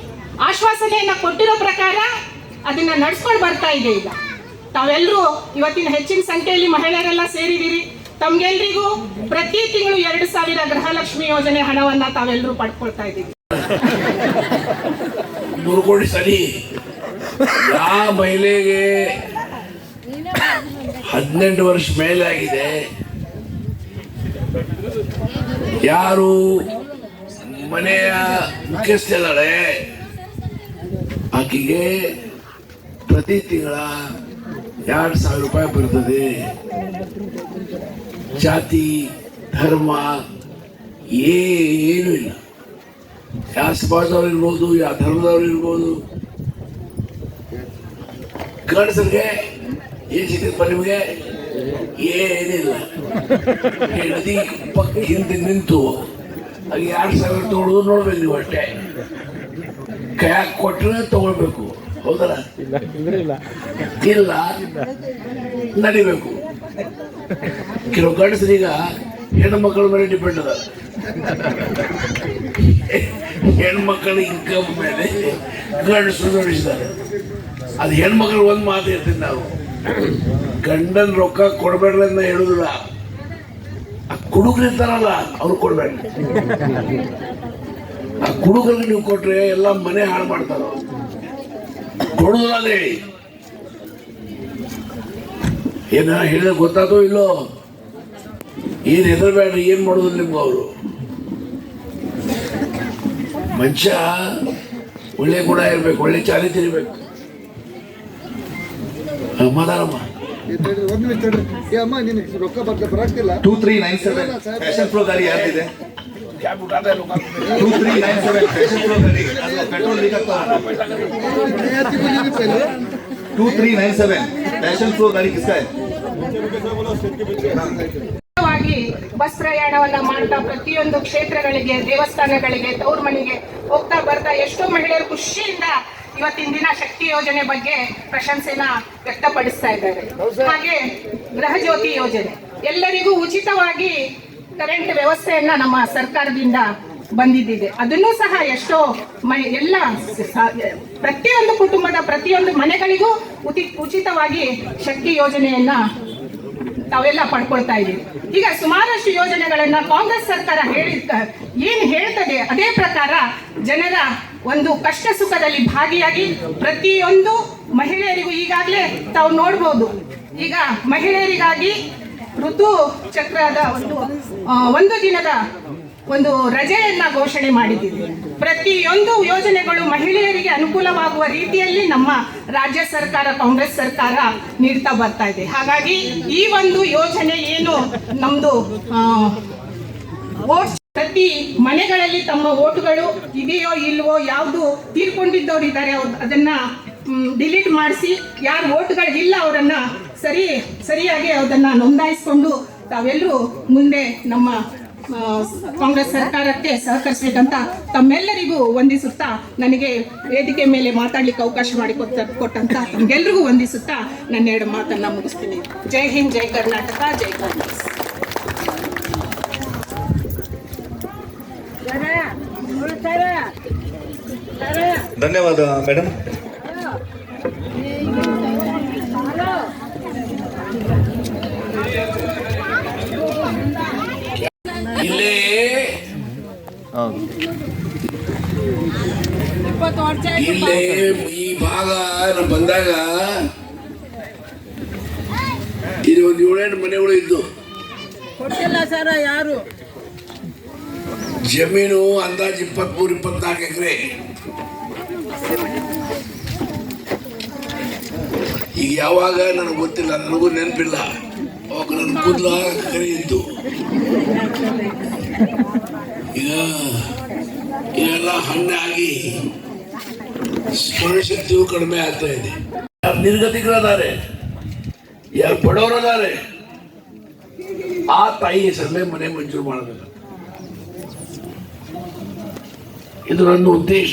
[SPEAKER 6] ಆಶ್ವಾಸನೆಯನ್ನ ಕೊಟ್ಟಿರೋ ಪ್ರಕಾರ ಅದನ್ನ ನಡ್ಸ್ಕೊಂಡು ಬರ್ತಾ ಇದೆ. ಈಗ ತಾವೆಲ್ಲರೂ ಇವತ್ತಿನ ಹೆಚ್ಚಿನ ಸಂಖ್ಯೆಯಲ್ಲಿ ಮಹಿಳೆಯರೆಲ್ಲ ಸೇರಿದ್ದೀರಿ, ತಮ್ಗೆಲ್ರಿಗೂ ಪ್ರತಿ ತಿಂಗಳು 2,000 ಗೃಹಲಕ್ಷ್ಮಿ ಯೋಜನೆ ಹಣವನ್ನ ತಾವೆಲ್ಲರೂ ಪಡ್ಕೊಳ್ತಾ ಇದ್ದೀವಿ.
[SPEAKER 7] 3 ಕೋಟಿ ಸರಿ. ಯಾವ ಮಹಿಳೆಗೆ 18 ವರ್ಷ ಮೇಲೆ ಆಗಿದೆ, ಯಾರು ಮನೆಯ ಮುಖ್ಯಸ್ಥಳೆ, ಆಕೆಗೆ ಪ್ರತಿ ತಿಂಗಳ 2,000 ರೂಪಾಯಿ ಬರ್ತದೆ. ಜಾತಿ ಧರ್ಮ ಏನು ಇಲ್ಲ, ಯಾವ ಸಮಾಜದವ್ರು ಇರ್ಬೋದು, ಯಾವ ಧರ್ಮದವ್ರು ಇರ್ಬೋದು. ಗಂಡಸರಿಗೆ ಏನ್ ಸಿಗ್ತದಪ್ಪ ನಿಮಗೆ? ಏನಿಲ್ಲ. ನದಿ ಪಕ್ಕ ಹಿಂದೆ ನಿಂತು ಅದು 2,000 ತಗೊಳ್ಳೋದು ನೋಡ್ಬೇಕು ನೀವು ಅಷ್ಟೇ. ಕೈಯಾಗ ಕೊಟ್ಟರೆ ತಗೊಳ್ಬೇಕು, ಹೌದಲ್ಲ? ಇಲ್ಲ ನಡಿಬೇಕು. ಕೆಲವು ಗಂಡಸರೀಗ ಹೆಣ್ಣು ಮಕ್ಕಳ ಮೇಲೆ ಡಿಪೆಂಡ್ ಅದ. ಹೆಣ್ಮಕ್ಳ ಇನ್ಕಮ್ ಮೇಲೆ ಗಂಡಸರು ನಡೆಸಿದ್ದಾರೆ. ಅದು ಹೆಣ್ಮಕ್ಳು ಒಂದು ಮಾತು ಇರ್ತೀವಿ ನಾವು, ಗಂಡನ ರೊಕ್ಕ ಕೊಡ್ಬೇಡ್ರಿ ಅಂತ ಹೇಳುದಿಲ್ಲ. ಆ ಕುಡುಗರು ಇರ್ತಾರಲ್ಲ ಅವ್ರು ಕೊಡ್ಬೇಡ್ರಿ. ಆ ಕುಡುಗರಿಗೆ ನೀವು ಕೊಟ್ರೆ ಎಲ್ಲ ಮನೆ ಹಾಳು ಮಾಡ್ತಾರ. ಕೊಡುದಿಲ್ಲ ಹೇಳಿ. ಏನ ಹೇಳಿದ್ರೆ ಗೊತ್ತಾದೋ ಇಲ್ಲೋ? ಏನ್ ಹೆದರ್ಬೇಡ್ರಿ, ಏನ್ ಮಾಡೋದಿಲ್ಲ ನಿಮ್ಗೆ. ಅವರು ಮನುಷ್ಯ ಒಳ್ಳೆ ಗುಣ ಇರ್ಬೇಕು, ಒಳ್ಳೆ ಚಾಲಿ ತಿರ್ಬೇಕು. ಮಾತಾಡಮ್ಮ.
[SPEAKER 1] 2397 ಫ್ಯಾಷನ್ ಫ್ಲೋ ಗಾಡಿ ಯಾರ್ದಿದೆ? 2397 ಫ್ಯಾಷನ್ ಫ್ಲೋ ಗಾಡಿ ಪೆಟ್ರೋಲ್ ಲೀಕ್ ಆಗ್ತಾ ಉಂಟು. 2397 ಫ್ಯಾಷನ್ ಫ್ಲೋ ಗಾಡಿ ಕಿಸ್ಕಾ ಹೈ?
[SPEAKER 6] ಬಸ್ ಪ್ರಯಾಣವನ್ನ ಮಾಡ್ತಾ ಪ್ರತಿಯೊಂದು ಕ್ಷೇತ್ರಗಳಿಗೆ, ದೇವಸ್ಥಾನಗಳಿಗೆ, ತವ್ರ ಮನೆಗೆ ಹೋಗ್ತಾ ಬರ್ತಾ ಎಷ್ಟೋ ಮಹಿಳೆಯರು ಖುಷಿಯಿಂದ ಇವತ್ತಿನ ದಿನ ಶಕ್ತಿ ಯೋಜನೆ ಬಗ್ಗೆ ಪ್ರಶಂಸೆನ ವ್ಯಕ್ತಪಡಿಸ್ತಾ ಇದ್ದಾರೆ. ಹಾಗೆ ಗೃಹ ಜ್ಯೋತಿ ಯೋಜನೆ, ಎಲ್ಲರಿಗೂ ಉಚಿತವಾಗಿ ಕರೆಂಟ್ ವ್ಯವಸ್ಥೆಯನ್ನ ನಮ್ಮ ಸರ್ಕಾರದಿಂದ ಬಂದಿದ್ದಿದೆ. ಅದನ್ನೂ ಸಹ ಎಷ್ಟೋ ಎಲ್ಲ ಪ್ರತಿಯೊಂದು ಕುಟುಂಬದ ಪ್ರತಿಯೊಂದು ಮನೆಗಳಿಗೂ ಉಚಿತವಾಗಿ ಶಕ್ತಿ ಯೋಜನೆಯನ್ನ ತಾವೆಲ್ಲ ಪಡ್ಕೊಳ್ತಾ ಇದ್ದೀವಿ. ಈಗ ಸುಮಾರಷ್ಟು ಯೋಜನೆಗಳನ್ನ ಕಾಂಗ್ರೆಸ್ ಸರ್ಕಾರ ಏನ್ ಹೇಳ್ತದೆ ಅದೇ ಪ್ರಕಾರ ಜನರ ಒಂದು ಕಷ್ಟ ಸುಖದಲ್ಲಿ ಭಾಗಿಯಾಗಿ ಪ್ರತಿಯೊಂದು ಮಹಿಳೆಯರಿಗೂ ಈಗಾಗಲೇ ತಾವು ನೋಡ್ಬೋದು. ಈಗ ಮಹಿಳೆಯರಿಗಾಗಿ ಋತು ಚಕ್ರದ ಒಂದು ದಿನದ ಒಂದು ರಜೆಯನ್ನ ಘೋಷಣೆ ಮಾಡಿದ್ದೀವಿ. ಪ್ರತಿಯೊಂದು ಯೋಜನೆಗಳು ಮಹಿಳೆಯರಿಗೆ ಅನುಕೂಲವಾಗುವ ರೀತಿಯಲ್ಲಿ ನಮ್ಮ ರಾಜ್ಯ ಸರ್ಕಾರ, ಕಾಂಗ್ರೆಸ್ ಸರ್ಕಾರ ನೀಡ್ತಾ ಬರ್ತಾ ಇದೆ. ಹಾಗಾಗಿ ಈ ಒಂದು ಯೋಜನೆ ಏನು ನಮ್ದು ವೋಟ್, ಪ್ರತಿ ಮನೆಗಳಲ್ಲಿ ತಮ್ಮ ಓಟುಗಳು ಇದೆಯೋ ಇಲ್ವೋ, ಯಾವುದು ತೀರ್ಕೊಂಡಿದ್ದವ್ರು ಇದ್ದಾರೆ ಅದನ್ನ ಡಿಲೀಟ್ ಮಾಡಿಸಿ, ಯಾರು ಓಟುಗಳು ಇಲ್ಲ ಅವರನ್ನ ಸರಿಯಾಗಿ ಅದನ್ನ ನೋಂದಾಯಿಸಿಕೊಂಡು ತಾವೆಲ್ಲರೂ ಮುಂದೆ ನಮ್ಮ ಕಾಂಗ್ರೆಸ್ ಸರ್ಕಾರಕ್ಕೆ ಸಹಕರಿಸಬೇಕಂತ ತಮ್ಮೆಲ್ಲರಿಗೂ ವಂದಿಸುತ್ತಾ, ನನಗೆ ವೇದಿಕೆ ಮೇಲೆ ಮಾತಾಡ್ಲಿಕ್ಕೆ ಅವಕಾಶ ಮಾಡಿಕೊಟ್ಟಂತ ತಮ್ಗೆಲ್ರಿಗೂ ವಂದಿಸುತ್ತಾ ನನ್ನ 2 ಮಾತನ್ನ ಮುಗಿಸ್ತೀನಿ. ಜೈ ಹಿಂದ್, ಜೈ ಕರ್ನಾಟಕ, ಜೈ ಕಾಂಗ್ರೆಸ್.
[SPEAKER 1] ಧನ್ಯವಾದ ಮೇಡಮ್.
[SPEAKER 7] ಇಲ್ಲೇ ಇಲ್ಲೇ ಈ ಭಾಗ ಬಂದಾಗ ಇದು ಒಂದು 7-8 ಮನೆಗಳು ಇದ್ದು
[SPEAKER 8] ಯಾರು
[SPEAKER 7] ಜಮೀನು ಅಂದಾಜು 23-24 ಎಕರೆ. ಈಗ ಯಾವಾಗ ನನಗೆ ಗೊತ್ತಿಲ್ಲ, ನನಗೂ ನೆನಪಿಲ್ಲ. ಅವಾಗ ನನ್ನ ಕೂದಲ ಕರೆ ಇತ್ತು. ಈಗ ಇದೆಲ್ಲ ಹಣ್ಣಾಗಿ ಸ್ಮರಣಶಕ್ತಿಯು ಕಡಿಮೆ ಆಗ್ತಾ ಇದೆ. ಯಾರು ನಿರ್ಗತಿಗಳದಾರೆ, ಯಾರು ಬಡವರದಾರೆ, ಆ ತಾಯಿ ಹೆಸರಲ್ಲೇ ಮನೆ ಮಂಜೂರು ಮಾಡಬೇಕು. ಇದು ನನ್ನ ಉದ್ದೇಶ.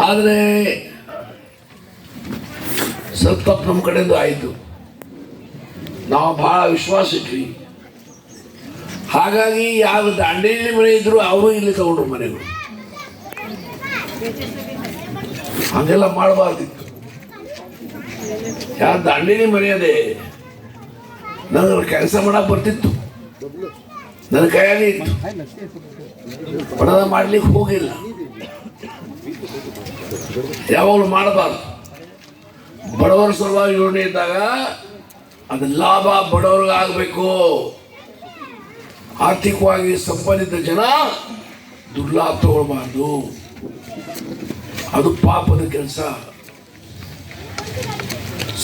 [SPEAKER 7] ಆದರೆ ಸ್ವಲ್ಪ ತಪ್ಪು ನಮ್ಮ ಕಡೆಯಿಂದ ಆಯಿತು. ನಾವು ಬಹಳ ವಿಶ್ವಾಸ ಇಟ್ವಿ. ಹಾಗಾಗಿ ಯಾವ ದಾಂಡೇಲಿ ಮನೆ ಇದ್ರು ಅವರು ಇಲ್ಲಿ ತಗೊಂಡ್ರು ಮನೆಗಳು. ಹಾಗೆಲ್ಲ ಮಾಡಬಾರ್ದಿತ್ತು. ಯಾವ ದಾಂಡೇಲಿ ಮನೆ ಅದೇ ನನಗೆ ಕೆಲಸ ಮಾಡಕ್ ಬರ್ತಿತ್ತು, ನನ್ನ ಕೈಯಾಗೆ ಇತ್ತು, ಬಡದ ಮಾಡ್ಲಿಕ್ಕೆ ಹೋಗಿಲ್ಲ. ಯಾವಾಗಲೂ ಮಾಡಬಾರ್ದು. ಬಡವರ ಸಲುವಾಗಿ ಯೋಜನೆ ಇದ್ದಾಗ ಅದು ಲಾಭ ಬಡವರಿಗಾಗಬೇಕು. ಆರ್ಥಿಕವಾಗಿ ಸಂಪನ್ನಿತ ಜನ ದುರ್ಲಾಭ ತಗೊಳ್ಬಾರ್ದು, ಅದು ಪಾಪದ ಕೆಲಸ,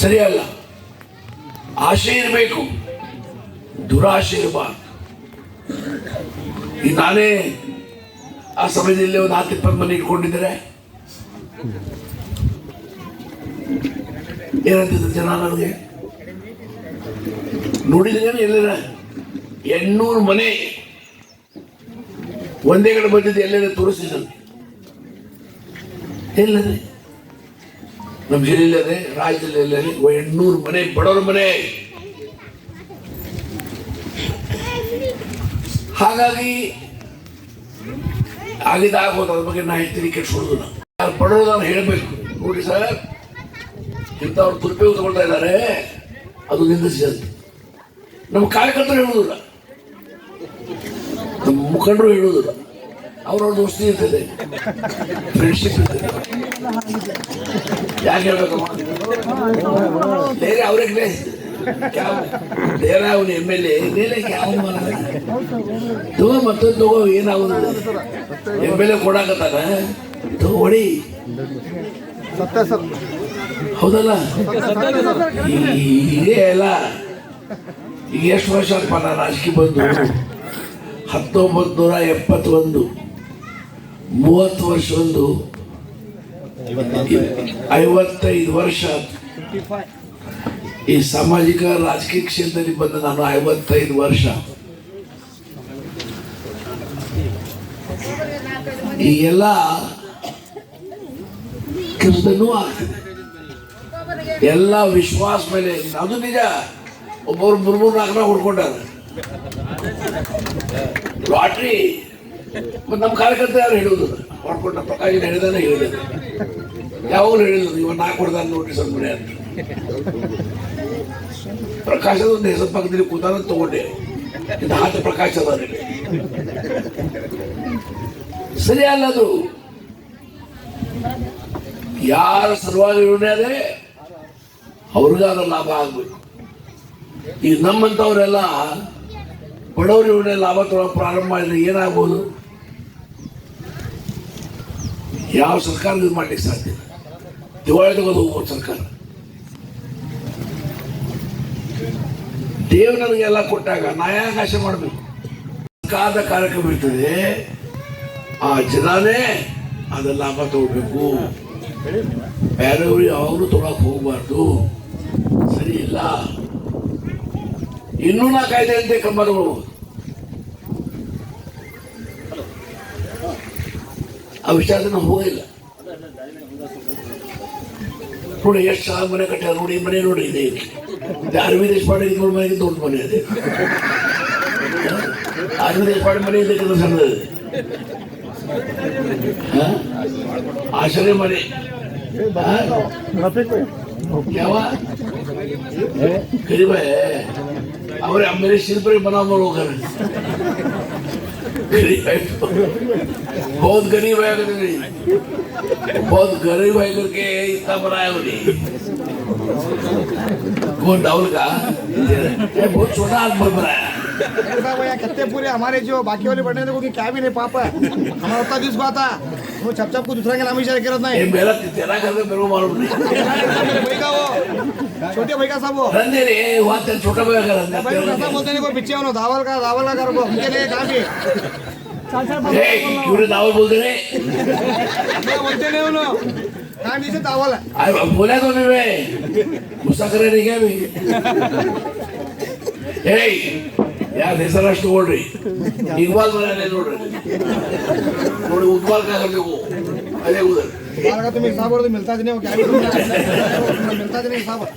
[SPEAKER 7] ಸರಿಯಲ್ಲ. ಆಶೆ ಇರಬೇಕು, ದುರಾಶೆ ಇರಬಾರ್ದು. ಈಗ ನಾನೇ ಆ ಸಮಯದಲ್ಲಿ ಒಂದು 10-20 ಮನೆ ಇಟ್ಕೊಂಡಿದ್ದಾರೆ, ಏನಂತಿದ್ರು ಜನ ನನಗೆ ನೋಡಿದ್ರೆ ಎಲ್ಲರ 800 ಮನೆ ಒಂದೇ ಕಡೆ ಬಂದಿದ್ದು ಎಲ್ಲರ ತೋರಿಸಿದ್ರು. ಎಲ್ಲದೆ ನಮ್ಮ ಜಿಲ್ಲೆಯಲ್ಲಿ ಅದೇ, ರಾಜ್ಯದಲ್ಲಿ ಎಲ್ಲರಿ 800 ಮನೆ ಬಡವರ ಮನೆ. ಹಾಗಾಗಿ ಆಗಿದ್ದಾಗೋದು ಅದ್ರ ಬಗ್ಗೆ ನಾ ಹೇಳ್ತೀನಿ, ಕೆಡ್ಸೋದಿಲ್ಲ. ಬಡವರು ನಾನು ಹೇಳಬೇಕು, ನೋಡಿ ಸರ್ ಇಂಥವ್ರು ದುರುಪಯೋಗ ತಗೊಳ್ತಾ ಇದ್ದಾರೆ, ಅದು ನಿಂದಿಸಿ ಅಂತ ನಮ್ಮ ಕಾರ್ಯಕರ್ತರು ಹೇಳುವುದಿಲ್ಲ, ನಮ್ಮ ಮುಖಂಡರು ಹೇಳುವುದಿಲ್ಲ. ಅವ್ರವ್ರ ದೋಸ್ತಿ ಇರ್ತದೆ, ಫ್ರೆಂಡ್ಶಿಪ್ ಇರ್ತದೆ. ಯಾಕೆ ಹೇಳ್ಬೇಕಮ್ಮ, ಬೇರೆ ಅವ್ರಿಗೆ ಬೇರೆ ಅವನು MLA ಮೇಲೆ ತಗೋ ಮತ್ತೊಂದು ತಗೋ, ಏನಾಗುದಿಲ್ಲ. MLA ಕೊಡಾಕತ್ತಾನ ತಗೊಡಿ, ಹೌದಲ್ಲ? ಇದೇ ಅಲ್ಲ. ಈಗ ಎಷ್ಟು ವರ್ಷ ಆತ್ಮ ನಾನು ರಾಜಕೀಯ ಬಂದು? 1971, 30 ವರ್ಷ, ಒಂದು 55 ವರ್ಷ ಈ ಸಾಮಾಜಿಕ ರಾಜಕೀಯ ಕ್ಷೇತ್ರದಲ್ಲಿ ಬಂದ ನಾನು. 55 ವರ್ಷ. ಈಗೆಲ್ಲ ಕೆಲಸದಲ್ಲೂ ಆಗ್ತದೆ, ಎಲ್ಲ ವಿಶ್ವಾಸ ಮೇಲೆ. ಅದು ನಿಜ, ಒಬ್ಬರು 3-4 ಹೊಡ್ಕೊಂಡಾರ ಲಾಟ್ರಿ. ನಮ್ಮ ಕಾರ್ಯಕರ್ತ ಯಾರು ಹೇಳುವುದು ಹೊಡ್ಕೊಂಡ ಪ್ರಕಾಶ್ ಹೇಳಿದಾನೆ ಹೇಳಿದ, ಯಾವಾಗಲೂ ಹೇಳಿದ್ರು ಇವ 4 ಹೊಡೆದ ನೋಟಿಸ್ ಅಂದ್ಬಿಡಿ ಅಂತ. ಪ್ರಕಾಶದ ಒಂದು ಹೆಸರು ಪಕ್ಕದಲ್ಲಿ ಕೂತಾನ ತಗೊಂಡೆ, ಇದು 10 ಪ್ರಕಾಶ ಅದ. ಸರಿ ಅಲ್ಲ ಅದು. ಯಾರ ಸಲುವಾಗಿ ಯೋಜನೆ ಅದೇ ಅವ್ರಿಗಾದ ಲಾಭ ಆಗ್ಬೇಕು. ಈಗ ನಮ್ಮಂಥವರೆಲ್ಲ ಬಡವರು ಯೋಜನೆ ಲಾಭ ತಗೊಳ್ಳೋಕೆ ಪ್ರಾರಂಭ ಮಾಡಿದ್ರೆ ಏನಾಗ್ಬೋದು? ಯಾವ ಸರ್ಕಾರ ಇದು ಮಾಡ್ಲಿಕ್ಕೆ ಸಾಧ್ಯ? ದಿವಾಳಿ ತಗೋದು ಹೋಗ್ಬೋದು ಸರ್ಕಾರ. ದೇವ್ ನನಗೆಲ್ಲ ಕೊಟ್ಟಾಗ ನಾ ಯಾಕೆ ಆಶೆ ಮಾಡಬೇಕು? ಸರ್ಕಾರದ ಕಾರ್ಯಕ್ರಮ ಇರ್ತದೆ, ಆ ಜನನೇ ಅದ ಲಾಭ ತಗೋಬೇಕು. ಬೇರೆಯವರು ಯಾವಾಗಲೂ ತೊಗೊಳಕ್ ಹೋಗ್ಬಾರ್ದು, ಸರಿ ಇಲ್ಲ. ಇನ್ನೂ ನಾ ಕಾಯ್ದೆ ಅಂತೆ ಕಂಬ ತಗೊಳ್ಬಹುದು. ಆ ವಿಚಾರ ನಾವು ಹೋಗಿಲ್ಲ. ನೋಡಿ ಎಷ್ಟು ಚೆನ್ನಾಗಿ ಮನೆ ಕಟ್ಟಾರ ನೋಡಿ. ಮನೆ ನೋಡಿ, ಇದೆ ಅರವಿಂದ್ ದೇಶಪಾಂಡೆ ಇದ್ಕೊಂಡು ಮನೆಗೆ ದೊಡ್ಡ ಮನೆ ಇದೆ. ಅರವಿಂದ್ ದೇಶಪಾಂಡೆ ಮನೆ ಇದೆ ಸಣ್ಣದಿದೆ. ಆಶ್ರಯ ಮನೆ ಯಾವ गरीब है और मेरे सिर पर बना हुआ लोग बहुत गरीब है, बहुत गरीब है करके इतना बनाया उन्हें। कौन डाउल का बहुत छोटा आदमी बनाया
[SPEAKER 8] कितने पूरे हमारे जो बाकी वाले बने थे क्या भी नहीं पापा हमारा उतना दिस बात था वो छप को दूसरा के नाम ही शेयर करत नहीं
[SPEAKER 7] मेरा तेरा घर में मेरे को मालूम नहीं।
[SPEAKER 8] मेरे भाई का वो छोटे भाई का सब वो
[SPEAKER 7] रंदे रे वहाँ तेरे छोटा भाई का रंदे
[SPEAKER 8] भाई कैसा बोलते नहीं कोई पीछे हो दावल का कर वो उनके लिए काफी
[SPEAKER 7] क्यों रे दावल बोलते रे?
[SPEAKER 8] बोलते नहीं उन्होंने कहाँ नीचे दावल है
[SPEAKER 7] बोला तो नहीं मैं गुस्सा करे नहीं क्या भी यार ಹೆಸರು ಅಷ್ಟು ನೋಡ್ರಿ ಇಕ್ಬಾಲ್ ಮನೆ ನೋಡ್ರಿ ನೋಡಿ ಉದ್ಬಾಲ್ का करने को अरे उधर
[SPEAKER 8] बाहर का तुम हिसाब और मिलता नहीं वो क्या भी मिलता नहीं हिसाब वो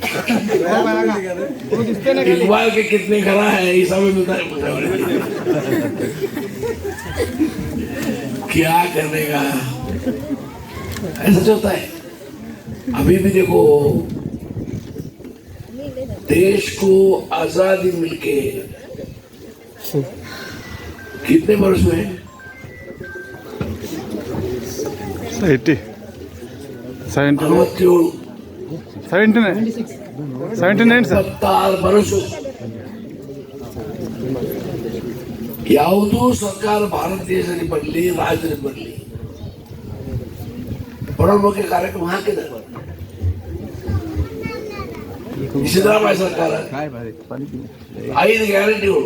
[SPEAKER 8] आएगा वो किसके ने
[SPEAKER 7] इकबाल के कितने करा है हिसाब में मिलता है क्या करने का ऐसा चलता है। अभी भी देखो देश को आजादी मिलके कितने वर्ष हुए?
[SPEAKER 9] 80
[SPEAKER 7] ನಲವತ್ತೇಳು
[SPEAKER 9] 79 ಸರ್.
[SPEAKER 7] 26 ವರ್ಷ. ಯಾವುದೂ ಸರ್ಕಾರ ಭಾರತ ದೇಶದಲ್ಲಿ ಬರಲಿ, ರಾಜ್ಯದಲ್ಲಿ ಬರಲಿ, ಬಡವರ ಕಾರ್ಯಕ್ರಮ ಹಾಕಿದೆ. ಸಿದ್ದರಾಮಯ್ಯ ಸರ್ಕಾರ 5 ಗ್ಯಾರಂಟಿಗಳು,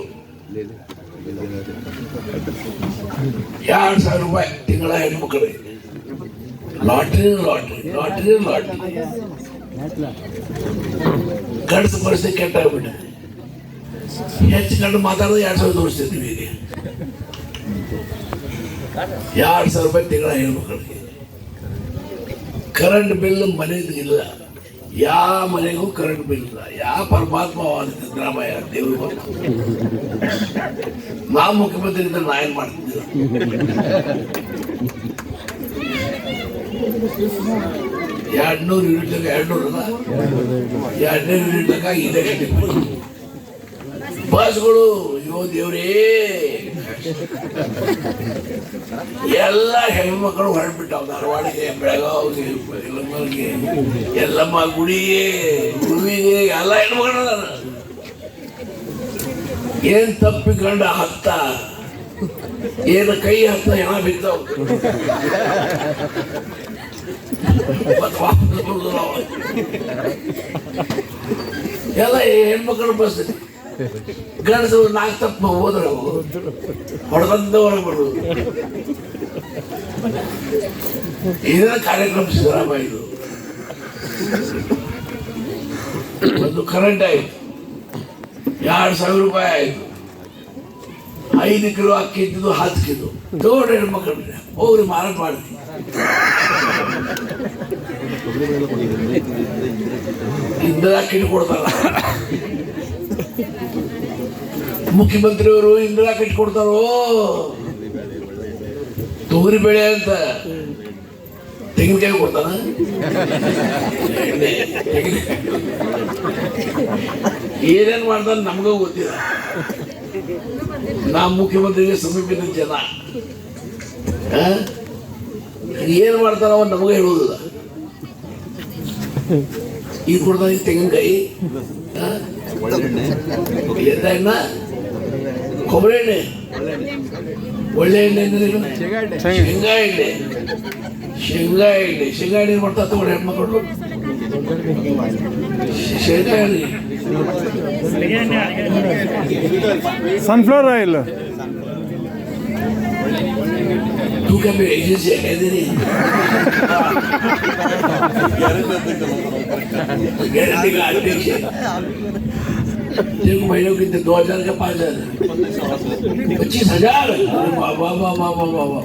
[SPEAKER 7] 2,000 ರೂಪಾಯಿ ತಿಂಗಳ ಹೆಣ್ಮಕ್ಳಿಗೆ, ಲಾಟ್ರಿ ಗಂಡಸ ಪರಿಸ್ಥಿತಿ ಕೆಟ್ಟಾಗ್ಬಿಟ್ಟೆ. ಹೆಚ್ಚು ಗಂಡು ಮಾತಾಡೋದು 2,000 ತೋರಿಸ್ತಿದ್ವಿ. ಈಗ 2,000 ರೂಪಾಯಿ ತಿಂಗಳ ಹೆಣ್ಮಕ್ಳಿಗೆ. ಕರೆಂಟ್ ಬಿಲ್ ಮನೆದು ಇಲ್ಲ, ಯಾವ ಮನೆಗೂ ಕರೆಂಟ್ ಬಿಲ್ ಇಲ್ಲ. ಯಾವ ಪರಮಾತ್ಮ ಸಿದ್ದರಾಮಯ್ಯ ದೇವರು ನಾವು ಮುಖ್ಯಮಂತ್ರಿ ಇದ್ದರೆ ನಾ ಏನ್ ಮಾಡ್ತಿದ್ದೆ? 200 ಯೂನಿಟ್ 200 ಯೂನಿಟ್ ಇದೆ. ಬಸ್ಗಳು ಅಯ್ಯೋ ದೇವ್ರೇ, ಎಲ್ಲ ಹೆಣ್ಮಕ್ಳು ಹೊರಡ್ಬಿಟ್ಟಾವ. ಧಾರವಾಡಿಗೆ, ಬೆಳಗಾವಿಗೆ, ಬೆಂಗಳೂರಿಗೆ, ಎಲ್ಲಮ್ಮ ಗುಡಿಗೆ, ಗುರುವಿಗೆ ಎಲ್ಲ ಹೆಣ್ಮಕ್ಳು. ಏನ್ ತಪ್ಪಿಕೊಂಡ ಹತ್ತ, ಏನು ಕೈ ಹತ್ತ ಹೆಣ ಬಿದ್ದಾವ. ಎಲ್ಲ ಹೆಣ್ಮಕ್ಳು ಬಸ್ ಗಂಡಸರು 4 ತಪ್ಪು ಹೋದ್ರೆ ಹೊಡೆದಂತ ಹೊರಗೆ ಬರೋದು. ಏನೇನ ಕಾರ್ಯಕ್ರಮ ಸಿದ್ದರಾಮಯ್ಯ. ಒಂದು ಕರೆಂಟ್ ಆಯ್ತು, 2,000 ರೂಪಾಯಿ ಆಯ್ತು. 5 ಕಿಲೋ ಅಕ್ಕಿ ಇದ್ದಿದ್ದು 10 ಕಿಲೋ ತಗೊಂಡ್ರೆ ಹೆಣ್ಮಕ್ಳು ಹೋಗ್ರಿ ಮಾರಾಟ ಮಾಡ್ತೀವಿ. ಇಂದಿರಾ ಕಿಟ್ ಕೊಡ್ತಾರ ಮುಖ್ಯಮಂತ್ರಿಯವರು, ಇಂದಿರಾ ಕಿಟ್ ಕೊಡ್ತಾರೋ ತೊಗರಿ ಬೆಳೆ ಅಂತ ತೆಂಗಿನಕಾಯಿ ಕೊಡ್ತಾನ. ಏನೇನ್ ಮಾಡ್ತಾನೆ ನಮಗೂ ಗೊತ್ತಿಲ್ಲ. ನಾ ಮುಖ್ಯಮಂತ್ರಿಗೆ ಸಮೀಪದ ಜನ ಏನ್ ಮಾಡ್ತಾರ ಅವ ನಮಗೂ ಹೇಳುವುದಿಲ್ಲ. ಈಗ ಕೊಡ್ತಾನೆ ತೆಂಗಿನಕಾಯಿ, ಎಣ್ಣೆ, ಕೊಬ್ಬರಿ ಎಣ್ಣೆ, ಒಳ್ಳೆ ಎಣ್ಣೆ, ಶೇಂಗಾ ಎಣ್ಣೆ ಮಾಡ್ತಾ ತಗೊಂಡು ಹೆಣ್ಮಕ್ಳು ಶೇಂಗಾ ಎಣ್ಣೆ,
[SPEAKER 9] ಸನ್ಫ್ಲವರ್ ಆಯಿಲ್,
[SPEAKER 7] तू क्या मेरे एजेंसी है दे रही गारंटी का अध्यक्ष है। देखो महीनों की 2,000 का 5,000 25,000। वाह वाह वाह वाह वाह वाह वाह।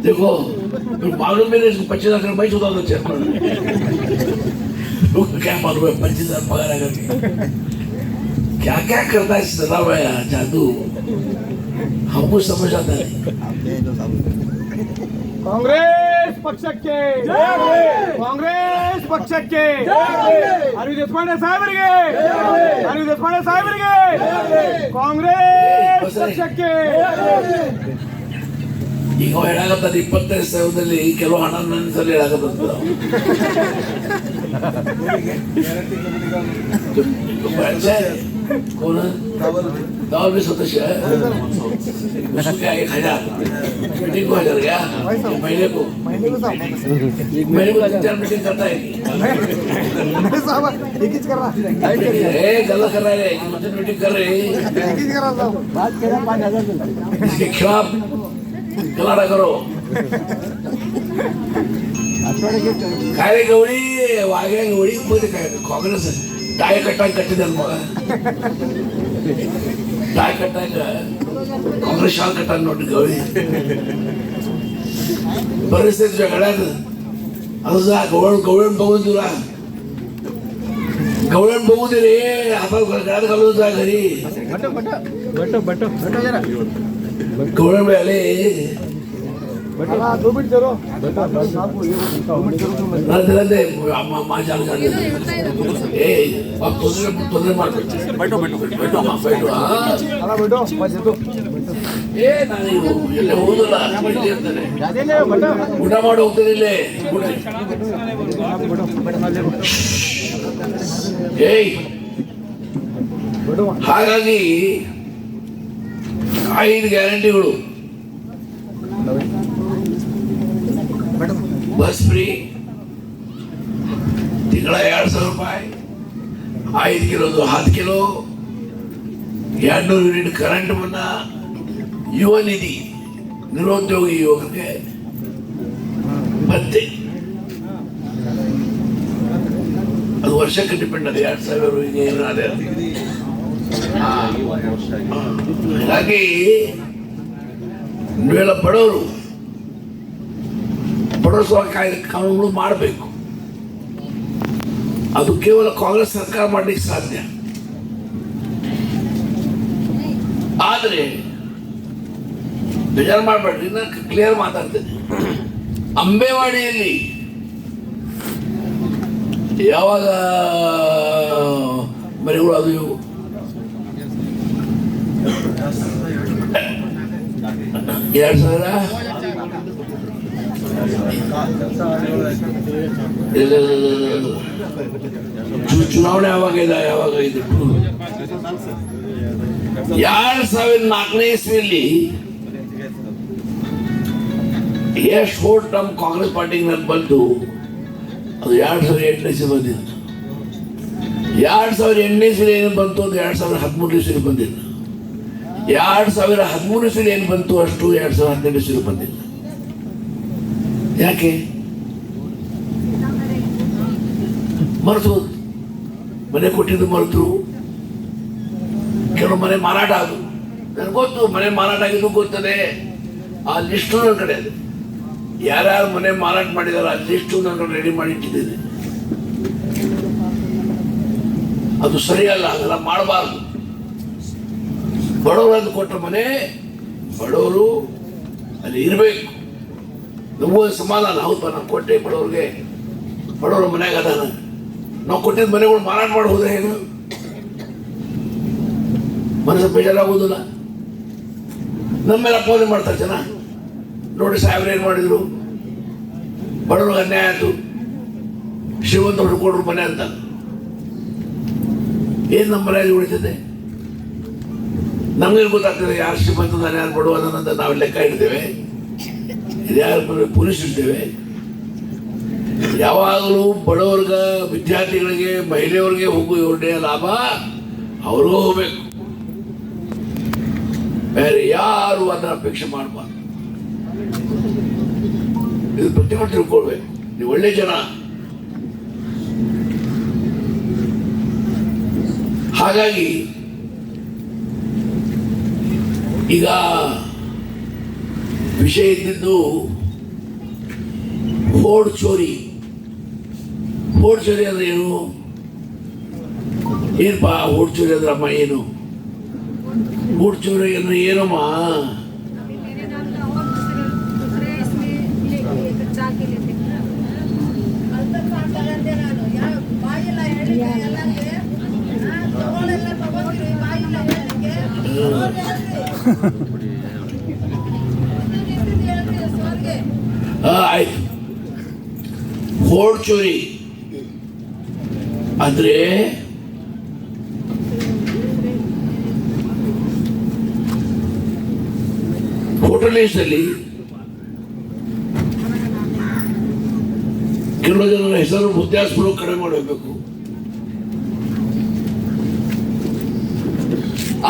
[SPEAKER 7] देखो मालूम मेरे 25,000 मैं चुका तो चेयरमैन क्या मालूम है 25,000 पगार अगर क्या क्या करता है सिद्धरामैया जादू हमको समझ आता है।
[SPEAKER 8] कांग्रेस पक्षಕ್ಕೆ ಕಾಂಗ್ರೆಸ್ ಪಕ್ಷಕ್ಕೆ ಅರವಿಂದ್ ದೇಶಪಾಂಡೆ ಸಾಹೇಬರಿಗೆ ಅರವಿಂದ್ ದೇಶಪಾಂಡೆ ಸಾಹೇಬರಿಗೆ ಕಾಂಗ್ರೆಸ್ ಪಕ್ಷಕ್ಕೆ
[SPEAKER 7] ಈಗ ಹೇಳಾಗತ್ತದ 25,000ದಲ್ಲಿ ಕೆಲವು ಹಣ ನನ್ನ ಸಲ ಹೇಳಾಗತ್ತದ कौन दावल में सदस्य है उसको क्या 1,000 मीटिंग को 1,000 क्या महीने को 3-4 मीटिंग करता है
[SPEAKER 8] साहब एक ही कर रहा
[SPEAKER 7] है गलत कर रहा है मीटिंग कर रहे हैं
[SPEAKER 8] एक ही कर रहा साहब बात करा 5,000
[SPEAKER 7] इसके खिलाफ गलाड़ा करो काय गवळी वाघ्या गवळी मध्ये काय काँग्रेस टाय कट्टाय कಟ್ಟಿದೆ मग टाय कट्टाय काँग्रेस शाल कट्टाय ನೋಡಿ गवळी परिस्थिती जगड्यात असं जा गवळण बघून तुला गवळण बघू दे रे आता गळ्यात घालून जा घरी बट जरा गवळण मिळाले
[SPEAKER 8] हाँ 2 मिनट चलो
[SPEAKER 7] ಅದೇ ಮಾಜಾಲ ಏ ತೊಂದರೆ ಮಾಡ್ಬೇಕು
[SPEAKER 8] हाँ बैठो बस ये तो
[SPEAKER 7] ಏ ನಾನು ಎಲ್ಲ ಹೋದಲ್ಲ ಇರ್ತಾನೆ ಊಟ ಮಾಡಿ ಹೋಗ್ತೇನೆ ಇಲ್ಲೇ ಏಯ್ ಹಾಗಾಗಿ 5 ಗ್ಯಾರಂಟಿಗಳು ಬಸ್ ಫ್ರೀ ತಿಂಗಳ 2,000 ರೂಪಾಯಿ 5 ಕಿಲೋದು 10 ಕಿಲೋ 200 ಯೂನಿಟ್ ಕರೆಂಟ್ ಮನ್ನಾ ಯುವ ನಿಧಿ ನಿರುದ್ಯೋಗಿ ಯುವಕರಿಗೆ ಭತ್ಯೆ ಅದು ವರ್ಷಕ್ಕೆ ಡಿಪೆಂಡ್ ಅದು 2,000 ಈಗ ಏನಾದ್ರೆ ಹಾಗಾಗಿ ನೀವೆಲ್ಲ ಬಡವರು ಬಡವರ ಕಾನೂನುಗಳು ಮಾಡಬೇಕು. ಅದು ಕೇವಲ ಕಾಂಗ್ರೆಸ್ ಸರ್ಕಾರ ಮಾಡಲಿಕ್ಕೆ ಸಾಧ್ಯ. ಆದರೆ ಬೇಜಾರು ಮಾಡಬೇಡ್ರಿ, ನಾನು ಕ್ಲಿಯರ್ ಮಾತಾಡ್ತೇನೆ. ಅಂಬೇವಾಡಿಯಲ್ಲಿ ಯಾವಾಗ ಮರಿಗಳು ಅದು 2000 ಚುನಾವಣೆ ಯಾವಾಗ ಇದು 2004ನೇ ಇಸ್ವಿಯಲ್ಲಿ ಎಷ್ಟು ವೋಟ್ ನಮ್ಮ ಕಾಂಗ್ರೆಸ್ ಪಾರ್ಟಿಗೆ ನಾನು ಬಂತು, ಅದು 2008ನೇ ಇಸ್ವಿ ಬಂದಿದ್ದು. 2008ನೇ ಇಸ್ವಿಲಿ ಏನು ಬಂತು ಅದು 2013 ಇಸ್ವಿಲಿ ಬಂದಿಲ್ಲ. 2013 ಇಸ್ವಿಲಿ ಏನು ಬಂತು ಅಷ್ಟು 2018 ಇಸ್ವಿಲಿ ಬಂದಿಲ್ಲ. ಯಾಕೆ ಮರೆತು ಮನೆ ಕೊಟ್ಟಿದ್ದು ಮರೆತು, ಕೆಲವು ಮನೆ ಮಾರಾಟ ಆದವು. ನನಗೆ ಗೊತ್ತು ಮನೆ ಮಾರಾಟ ಆಗಿದ್ದು ಗೊತ್ತದೆ. ಆ ಲಿಸ್ಟು ನನ್ನ ಕಡೆ ಇದೆ. ಯಾರ್ಯಾರು ಮನೆ ಮಾರಾಟ ಮಾಡಿದಾರೆ ಆ ಲಿಸ್ಟು ನಾನು ರೆಡಿ ಮಾಡಿ ಇಟ್ಟಿದ್ದೇನೆ. ಅದು ಸರಿಯಲ್ಲ, ಅದೆಲ್ಲ ಮಾಡಬಾರ್ದು. ಬಡವರನ್ನು ಕೊಟ್ಟ ಮನೆ ಬಡವರು ಅಲ್ಲಿ ಇರಬೇಕು. ನಮಗೂ ಸಮಾಧಾನ. ಹೌದು, ನಾವು ಕೊಟ್ಟೆ ಬಡವ್ರಿಗೆ, ಬಡವ್ರ ಮನೆಯಾಗ ಅದಾನ. ನಾವು ಕೊಟ್ಟಿದ್ದ ಮನೆಗಳು ಮಾರಾಟ ಮಾಡಿ ಹೋದ್ರೆ ಏನು ಮನಸ್ಸು ಬೇಜಾರಾಗೋದಿಲ್ಲ. ನಮ್ಮ ಮೇಲೆ ಅಪವಾದ ಮಾಡ್ತಾರೆ ಜನ. ನೋಡಿ ಸಾಹೇಬ್ರು ಏನು ಮಾಡಿದ್ರು, ಬಡವ್ರಿಗೆ ಅನ್ಯಾಯ ಆಯಿತು, ಶ್ರೀಮಂತರು ಕೊಡ್ರು ಮನೆ ಅಂತ. ಏನು ನಮ್ಮ ಮನೆಯಲ್ಲಿ ಉಳಿತದೆ? ನಮ್ಗೆ ಗೊತ್ತಾಗ್ತದೆ ಯಾರು ಶ್ರೀಮಂತದಾನೆ ಯಾರು ಬಡವನಂತ ನಾವು ಲೆಕ್ಕ ಇಡ್ತೇವೆ. ಯಾರು ಪೊಲೀಸ್ ಇರ್ತೇವೆ. ಯಾವಾಗಲೂ ಬಡವರ್ಗ, ವಿದ್ಯಾರ್ಥಿಗಳಿಗೆ, ಮಹಿಳೆಯರಿಗೆ ಹೋಗುವ ಯೋಜನೆಯ ಲಾಭ ಅವರು ಹೋಗ್ಬೇಕು, ಬೇರೆ ಯಾರು ಅದನ್ನ ಅಪೇಕ್ಷೆ ಮಾಡಬಾರ್ದು. ಇದು ಪ್ರತಿಭಟನೆ ತಿಳ್ಕೊಳ್ಬೇಕು. ನೀವು ಒಳ್ಳೆ ಜನ. ಹಾಗಾಗಿ ಈಗ ವಿಷಯ ಇದ್ದಿದ್ದು ಫೋರ್ಡ್ ಚೋರಿ. ಫೋರ್ಡ್ ಚೋರಿ ಅಂದ್ರೆ ಏನು? ಏನಪ್ಪ ಫೋರ್ಡ್ ಚೋರಿ ಅಂದ್ರಮ್ಮ? ಏನು ಫೋರ್ಡ್ ಚೋರಿ ಅಂದ್ರೆ ಏನಮ್ಮ? ಆಯ್ತು. ಫೋರ್ಡ್ ಚೋರಿ ಅಂದ್ರೆ ಹೋಟೆಲ್ ಲಿಸ್ಟಲ್ಲಿ ಕೆಲವು ಜನರ ಹೆಸರು ವ್ಯತ್ಯಾಸಗಳು ಕಡಿಮೆ ಮಾಡಬೇಕು.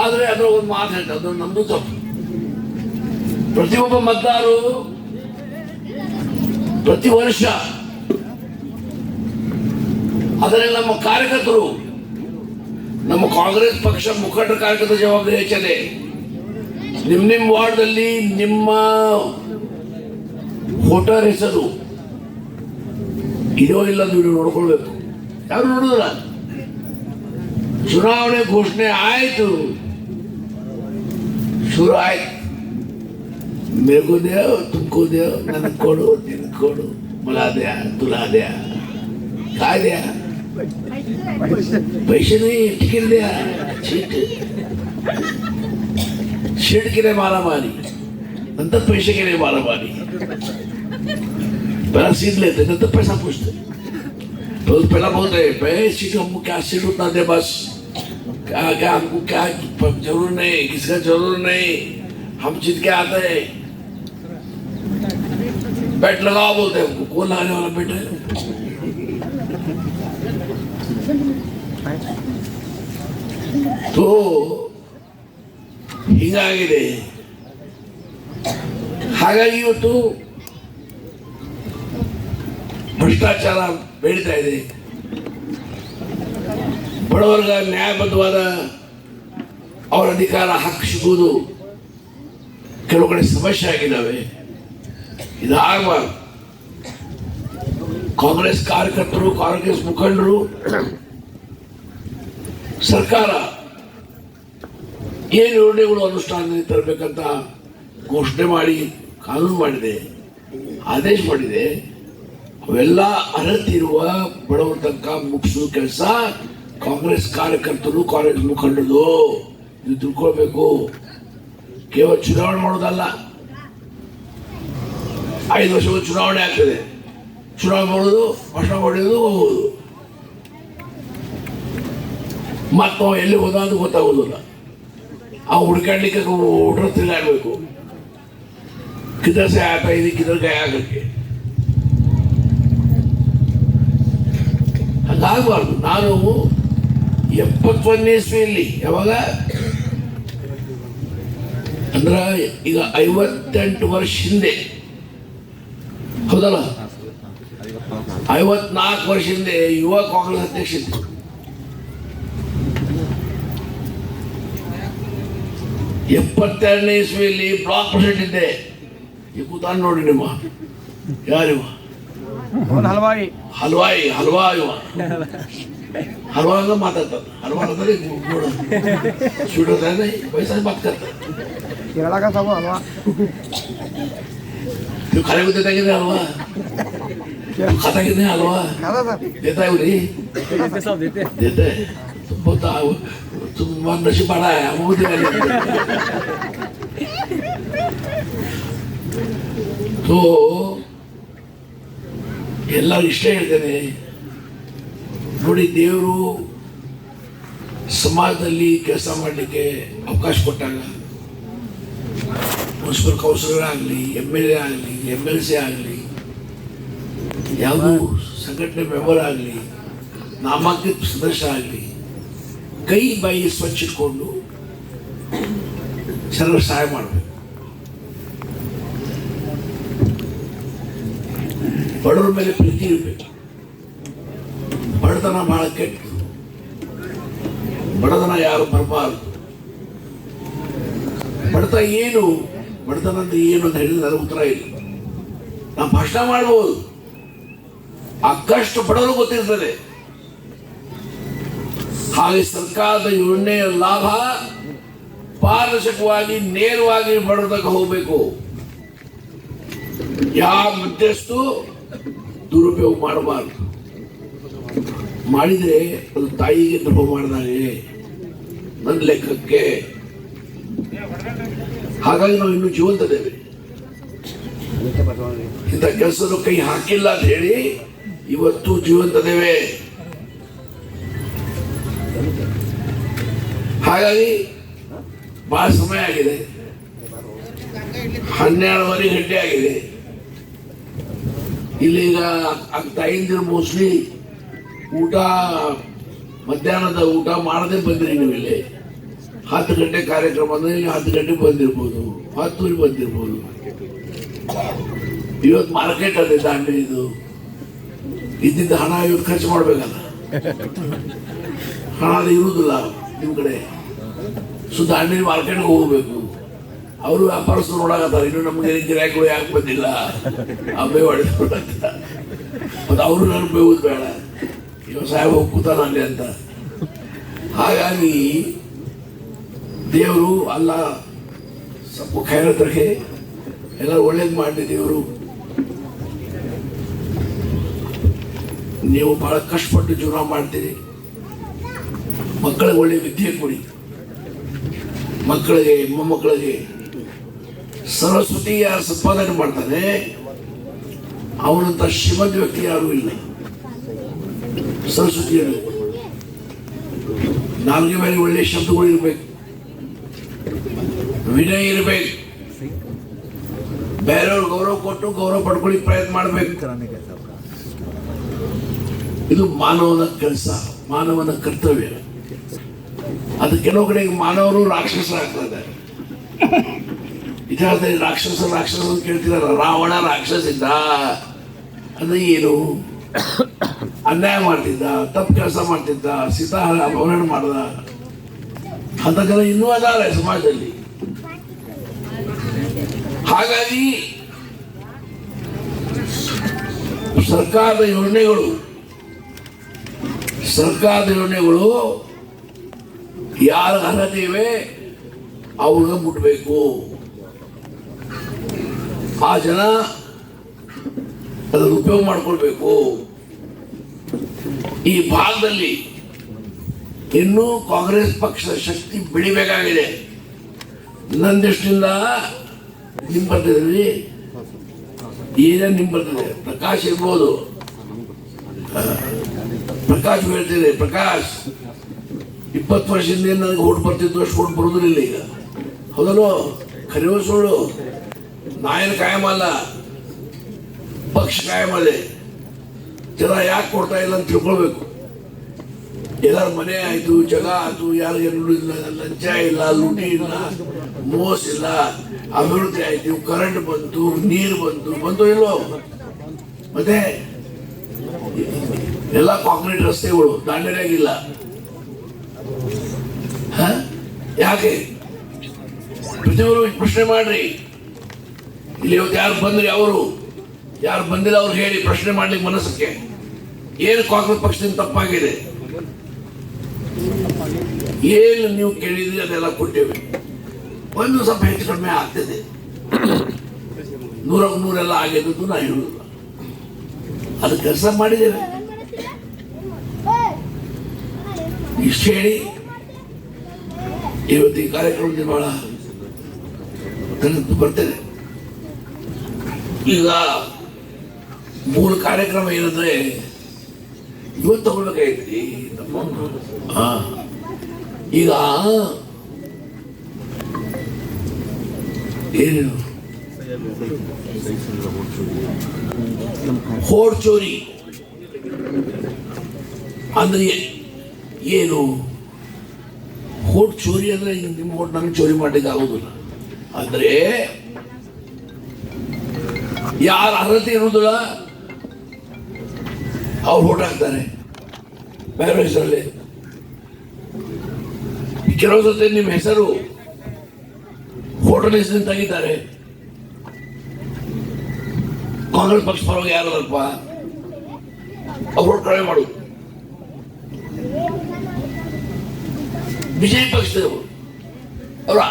[SPEAKER 7] ಆದರೆ ಅದರ ಒಂದು ಮಾತು ಹೇಳ್ತಾರೆ, ಅದು ನಮ್ದು ತಪ್ಪು. ಪ್ರತಿಯೊಬ್ಬ ಮತದಾರರು ಪ್ರತಿ ವರ್ಷ ಅದರಲ್ಲಿ ನಮ್ಮ ಕಾರ್ಯಕರ್ತರು, ನಮ್ಮ ಕಾಂಗ್ರೆಸ್ ಪಕ್ಷ ಮುಖಂಡರ ಕಾರ್ಯಕರ್ತರ ಜವಾಬ್ದಾರಿ ಹೆಚ್ಚಿದೆ. ನಿಮ್ಮ ವಾರ್ಡ್ನಲ್ಲಿ ನಿಮ್ಮ ವೋಟರ್ ಹೆಸರು ಇದೋ ಇಲ್ಲ ನೀವು ನೋಡ್ಕೊಳ್ಬೇಕು. ಯಾರು ನೋಡಿದ್ರ? ಚುನಾವಣೆ ಘೋಷಣೆ ಆಯ್ತು, ಶುರು ಆಯ್ತು. मेरे को दे तुमको दे ನನಗೆ ಕೊಡು ನಿನಗೆ ಕೊಡು मला द्या तुला द्या काय द्या पैसे नाही तिकीट द्या शीट केले मारामारी नंतर पैसे केले मारामारी पहला सीट लेते नंतर पैसा पूछते तो पहला बोलते सीट हमको क्या सीट उतना दे बस क्या क्या हमको क्या जरूर नहीं किसका जरूर नहीं हम जीत के आते हैं बैट लगाओ बोलते हमको कौन लगाने वाला बैट है तो ಹೀಗಾಗಿದೆ ಹಾಗಾಗಿ ಇವತ್ತು ಭ್ರಷ್ಟಾಚಾರ ಬೆಳೀತಾ ಇದೆ ಬಡವರ್ಗ ನ್ಯಾಯಬದ್ಧವಾದ ಅವರ ಅಧಿಕಾರ ಹಕ್ಕು ಸಿಗುವುದು ಕೆಲವು ಕಡೆ ಸಮಸ್ಯೆ ಆಗಿದ್ದಾವೆ ಇದಾಗಬಾರ್ದು ಕಾಂಗ್ರೆಸ್ ಕಾರ್ಯಕರ್ತರು ಕಾಂಗ್ರೆಸ್ ಮುಖಂಡರು ಸರ್ಕಾರ ಏನು ಯೋಜನೆಗಳು ಅನುಷ್ಠಾನದಲ್ಲಿ ತರಬೇಕಂತ ಘೋಷಣೆ ಮಾಡಿ ಕಾನೂನು ಮಾಡಿದೆ ಆದೇಶ ಮಾಡಿದೆ ಅವೆಲ್ಲ ಅರ್ಹತೆ ಇರುವ ಬಡವರ ತನಕ ಮುಗಿಸೋ ಕೆಲಸ ಕಾಂಗ್ರೆಸ್ ಕಾರ್ಯಕರ್ತರು ಕಾಂಗ್ರೆಸ್ ಮುಖಂಡರು ಇದು ತಿಳ್ಕೊಳ್ಬೇಕು ಕೇವಲ ಚುನಾವಣೆ ಮಾಡೋದಲ್ಲ 5 ವರ್ಷಗಳು ಚುನಾವಣೆ ಆಗ್ತದೆ ಚುನಾವಣೆ ಮಾಡೋದು ಭಾಷಣ ಹೊಡೆಯೋದು ಹೋಗೋದು ಮತ್ತು ಎಲ್ಲಿ ಹೋದ ಅಂತ ಗೊತ್ತಾಗೋದಿಲ್ಲ ಆ ಹುಡ್ಕಾಡ್ಲಿಕ್ಕೆ ಹುಡ್ರ ತಿರುಗಾಡಬೇಕು किधर से आया था इधर किधर गया करके ಹಾಗಾಗಬಾರ್ದು ನಾನು 71ನೇ ಇಸ್ವಿಯಲ್ಲಿ ಯಾವಾಗ ಅಂದ್ರೆ ಈಗ 58 ವರ್ಷ ಹಿಂದೆ ಹೌದಲ್ಲ 54 ವರ್ಷ ಹಿಂದೆ ಯುವ ಕಾಂಗ್ರೆಸ್ ಅಧ್ಯಕ್ಷ ಇದ್ದರು 72ನೇ ಇಸ್ವಿಯಲ್ಲಿ ಬ್ಲಾಕ್ ಪ್ರೆಸಿಡೆಂಟ್ ಇದ್ದೆ ಈ ಕೂತಾನ ನೋಡಿ ನಿಮ್ಮ ಯಾರಿವ
[SPEAKER 8] ಹಲ್ವಾಯಿ
[SPEAKER 7] ಹಲ್ವಾಯಿ ಹಲ್ವಾ ಇವ ಹಲ್ವಾ ಅಂದ್ರೆ ಮಾತಾಡ್ತಾರೆ ಹಲ್ವಾ ಅಂದ್ರೆ ಶೂಟ್ होता है नहीं वैसा बात करता
[SPEAKER 8] केरला का सब हलवा
[SPEAKER 7] तू खाने को देता कितने हलवा खाता कितने हलवा
[SPEAKER 8] खाता सर
[SPEAKER 7] देता है उन्हें
[SPEAKER 8] सब
[SPEAKER 7] देते तुम बोलता तुम मन नशे पड़ा है हम दे तो ಎಲ್ಲರೂ ಇಷ್ಟೇ ಹೇಳ್ತೇನೆ ನೋಡಿ ದೇವರು ಸಮಾಜದಲ್ಲಿ ಕೆಲಸ ಮಾಡಲಿಕ್ಕೆ ಅವಕಾಶ ಕೊಟ್ಟಾಗ ಮುನ್ಸಿಪಲ್ ಕೌನ್ಸಿಲರ್ ಆಗಲಿ MLA ಆಗಲಿ MLC ಆಗಲಿ ಯಾವುದೂ ಸಂಘಟನೆ ಮೆಂಬರ್ ಆಗಲಿ ನಾಮಾಂಕಿತ ಸದಸ್ಯ ಆಗಲಿ ಕೈ ಬಾಯಿ ಸ್ವಚ್ಛ ಇಟ್ಕೊಂಡು ಜನರ ಸಹಾಯ ಮಾಡಬೇಕು ಬಡವರ ಮೇಲೆ ಪ್ರೀತಿ ಇರಬೇಕು ಬಡತನ ಬಹಳ ಕೆಟ್ಟು ಬಡತನ ಯಾರು ಬರಬಾರದು ಬಡತನ ಏನು ಬಡತನ ಅಂದ್ರೆ ಏನು ಅಂತ ಹೇಳಿದ್ರೆ ನನಗೆ ಉತ್ತರ ಇಲ್ಲ ನಾವು ಭಾಷಣ ಮಾಡ್ಬೋದು ಆ ಕಷ್ಟ ಬಡವರು ಗೊತ್ತಿರ್ತದೆ ಹಾಗೆ ಸರ್ಕಾರದ ಯೋಜನೆಯ ಲಾಭ ಪಾರದರ್ಶಕವಾಗಿ ನೇರವಾಗಿ ಬಡವರಿಗೆ ಹೋಗಬೇಕು ಯಾವ ಮಧ್ಯಸ್ಥು ದುರುಪಯೋಗ ಮಾಡಬಾರ್ದು ಮಾಡಿದರೆ ಅದು ತಾಯಿಗೆ ದ್ರೋಹ ಮಾಡಿದಾಗೆ ನನ್ನ ಲೆಕ್ಕಕ್ಕೆ ಹಾಗಾಗಿ ನಾವು ಇನ್ನೂ ಜೀವಂತದೇವೆ ಇಂಥ ಕೆಲಸದ ಕೈ ಹಾಕಿಲ್ಲ ಅಂತ ಹೇಳಿ ಇವತ್ತು ಜೀವಂತದೇವೆ ಹಾಗಾಗಿ ಬಹಳ ಸಮಯ ಆಗಿದೆ 12:30 ಗಂಟೆ ಆಗಿದೆ ಇಲ್ಲಿ ಈಗ ತಾಯಿಂದಿರು ಮೋಸ್ಟ್ಲಿ ಊಟ ಮಧ್ಯಾಹ್ನದ ಊಟ ಮಾಡದೆ ಬಂದ್ರಿ ನೀವು ಇಲ್ಲಿ 10 ಗಂಟೆ ಕಾರ್ಯಕ್ರಮ ಅಂದ್ರೆ ಇಲ್ಲಿ 10 ಗಂಟೆಗೆ ಬಂದಿರ್ಬೋದು 10 ಬಂದಿರ್ಬೋದು ಇವತ್ತು ಮಾರ್ಕೆಟ್ ಅದೇ ದಾಂಡಿ ಇದು ಇದ್ದಿದ್ದ ಹಣ ಇವತ್ತು ಖರ್ಚು ಮಾಡ್ಬೇಕಲ್ಲ ಹಣ ಇರುವುದಿಲ್ಲ ನಿಮ್ಮ ಕಡೆ ಸೊ ದಾಂಡಿ ಮಾರ್ಕೆಟ್ಗೆ ಹೋಗ್ಬೇಕು ಅವರು ವ್ಯಾಪಾರಸ್ಥರು ನೋಡಾಕತ್ತಾರೆ ಇನ್ನು ನಮಗೆ ಗಿರಾಕಿಗಳು ಯಾಕೆ ಬಂದಿಲ್ಲ ಅಬ್ಬೆ ಹೊಡೆದ ಮತ್ತು ಅವರು ನನಗೆ ಬೇವುದು ಬೇಡ ವ್ಯವಸಾಯ ಹೋಗ್ತಾನ ಅಲ್ಲಿ ಅಂತ ಹಾಗಾಗಿ ದೇವರು ಅಲ್ಲ ಸ್ವಲ್ಪ ಖೈರತ್ ರಖೆ ಎಲ್ಲರೂ ಒಳ್ಳೇದು ಮಾಡಲಿ ದೇವರು. ನೀವು ಬಹಳ ಕಷ್ಟಪಟ್ಟು ಜೀವನ ಮಾಡ್ತೀರಿ. ಮಕ್ಕಳಿಗೆ ಒಳ್ಳೆ ವಿದ್ಯೆ ಕೊಡಿ. ಮಕ್ಕಳಿಗೆ ಮೊಮ್ಮಕ್ಕಳಿಗೆ ಸರಸ್ವತಿ ಯಾರು ಸಂಪಾದನೆ ಮಾಡ್ತಾನೆ ಅವನಂತ ಶ್ರೀಮಂತ ವ್ಯಕ್ತಿ ಯಾರೂ ಇಲ್ಲ. ಸರಸ್ವತಿ ಇರಬೇಕು, ನಾಲ್ಗೆ ಮೇಲೆ ಒಳ್ಳೆ ಶಬ್ದಗಳು ಇರಬೇಕು, ವಿನಯ ಇರಬೇಕು, ಬೇರೆಯವ್ರು ಗೌರವ ಕೊಟ್ಟು ಗೌರವ ಪಡ್ಕೊಳ್ಳಿ ಪ್ರಯತ್ನ ಮಾಡಬೇಕು. ಇದು ಮಾನವನ ಕೆಲಸ, ಮಾನವನ ಕರ್ತವ್ಯ. ಅದು ಕೆಲವು ಕಡೆ ಮಾನವರು ರಾಕ್ಷಸರಾಗ್ತದೆ. ಇತಿಹಾಸದಲ್ಲಿ ರಾಕ್ಷಸ ಕೇಳ್ತಿದಾರ. ರಾವಣ ರಾಕ್ಷಸ ಇದ್ದ ಅಂದ್ರೆ ಏನು? ಅನ್ಯಾಯ ಮಾಡ್ತಿದ್ದ, ತಪ್ಪು ಕೆಲಸ ಮಾಡ್ತಿದ್ದ, ಸೀತಾ ಅಪಹರಣ ಮಾಡ್ದ. ಅಂತ ಜನ ಇನ್ನೂ ಅದಾರೆ ಸಮಾಜದಲ್ಲಿ. ಹಾಗಾಗಿ ಸರ್ಕಾರದ ಯೋಜನೆಗಳು ಯಾರ ಅರ್ಹತೆ ಇವೆ ಅವ್ರಿಗೆ ಮುಟ್ಬೇಕು. ಆ ಜನ ಅದನ್ನು ಉಪಯೋಗ ಮಾಡ್ಕೊಳ್ಬೇಕು. ಈ ಭಾಗದಲ್ಲಿ ಇನ್ನೂ ಕಾಂಗ್ರೆಸ್ ಪಕ್ಷದ ಶಕ್ತಿ ಬೆಳಿಬೇಕಾಗಿದೆ. ನನ್ನ ದೃಷ್ಟಿಯಿಂದ ನಿಮ್ ಬರ್ತಿದ್ರಿ, ಏನೇನು ನಿಮ್ ಬರ್ತಿದೆ. ಪ್ರಕಾಶ್ ಇರ್ಬೋದು, ಪ್ರಕಾಶ್ ಹೇಳ್ತಿದೆ. ಪ್ರಕಾಶ್ 20 ವರ್ಷದಿಂದ ನನಗೆ ಓಟ್ ಬರ್ತಿದ್ದು ಅಷ್ಟು ಓಟ್ ಬರೋದಿಲ್ಲ ಈಗ. ಹೌದಲ್ವ? ಕರೆಯುವ ಸುಳ್ಳು. ನಾಯನ ಕಾಯಮಲ್ಲ, ಪಕ್ಷ ಕಾಯಮಲ್ಲ. ಜನ ಯಾಕೆ ಕೊಡ್ತಾ ಇಲ್ಲ ಅಂತ ತಿಳ್ಕೊಳ್ಬೇಕು. ಎಲ್ಲರ ಮನೆ ಆಯ್ತು, ಜಗ ಆಯ್ತು, ಯಾರಿಗೆ ನುಡಿಲ್ಲ, ಲಂಚ ಇಲ್ಲ, ಲೂಟಿ ಇಲ್ಲ, ಮೋಸ ಇಲ್ಲ, ಅಭಿವೃದ್ಧಿ ಆಯ್ತು, ಕರೆಂಟ್ ಬಂತು, ನೀರು ಬಂತು ಇಲ್ಲೋ? ಮತ್ತೆ ಎಲ್ಲ ಕಾಂಕ್ರೀಟ್ ರಸ್ತೆಗಳು, ದಾಂಡೇಲಿಯಾಗಿಲ್ಲ. ಯಾಕೆ? ಪ್ರತಿಯೊಬ್ಬರು ಪ್ರಶ್ನೆ ಮಾಡ್ರಿ. ಇಲ್ಲಿ ಇವತ್ತು ಯಾರು ಬಂದ್ರಿ, ಅವರು ಯಾರು ಬಂದಿಲ್ಲ ಅವ್ರಿಗೆ ಹೇಳಿ, ಪ್ರಶ್ನೆ ಮಾಡ್ಲಿಕ್ಕೆ ಮನಸ್ಸಕ್ಕೆ. ಏನು ಕಾಂಗ್ರೆಸ್ ಪಕ್ಷದಿಂದ ತಪ್ಪಾಗಿದೆ, ಏನು ನೀವು ಕೇಳಿದ್ರಿ ಅದೆಲ್ಲ ಕೊಟ್ಟೇವೆ. ಒಂದು ಸ್ವಲ್ಪ ಹೆಚ್ಚು ಕಡಿಮೆ ಆಗ್ತದೆ, 100ಕ್ಕೆ 100 ಎಲ್ಲ ಆಗಿದ್ದು ನಾ ಹೇಳುದಿಲ್ಲ. ಅದು ಕೆಲಸ ಮಾಡಿದ್ದೇವೆ. ಇಷ್ಟು ಹೇಳಿ ಇವತ್ತು ಈ ಕಾರ್ಯಕ್ರಮದಲ್ಲಿ ಬಹಳ ಬರ್ತೇನೆ. ಈಗ ಮೂಲ ಕಾರ್ಯಕ್ರಮ ಏನಂದ್ರೆ ಇವತ್ತು ತಗೊಳ್ಬೇಕಾಗೈತಿ. ಈಗ ಏನೇನು ಹೋಡ್ ಚೋರಿ ಅಂದ್ರೆ ಏನು? ಹೋಟ್ ಚೋರಿ ಅಂದ್ರೆ ನಿಮ್ಮ ಹೋಟ್ ನನಗೆ ಚೋರಿ ಮಾಡ್ಲಿಕ್ಕೆ ಆಗೋದಿಲ್ಲ. ಅಂದ್ರೆ ಯಾರ ಅರ್ಹತೆ ಇರುವುದಿಲ್ಲ ಅವ್ರು ಹೋಟ್ ಹಾಕ್ತಾರೆ ಬೇರೆ ಹೆಸರಲ್ಲಿ. ಕೆಲವು ಸತಿ ನಿಮ್ಮ ಹೆಸರು ಹೋಟೆಲ್ ಹೆಸರಿನ ತೆಗಿತಾರೆ. ಕಾಂಗ್ರೆಸ್ ಪಕ್ಷ ಪರವಾಗಿ ಯಾರದಲ್ಪ ಅವ್ರು ಹೋಟ್ ಕಡಿಮೆ ಮಾಡುದು. ಬಿಜೆಪಿ ಪಕ್ಷದವರು ಅವರ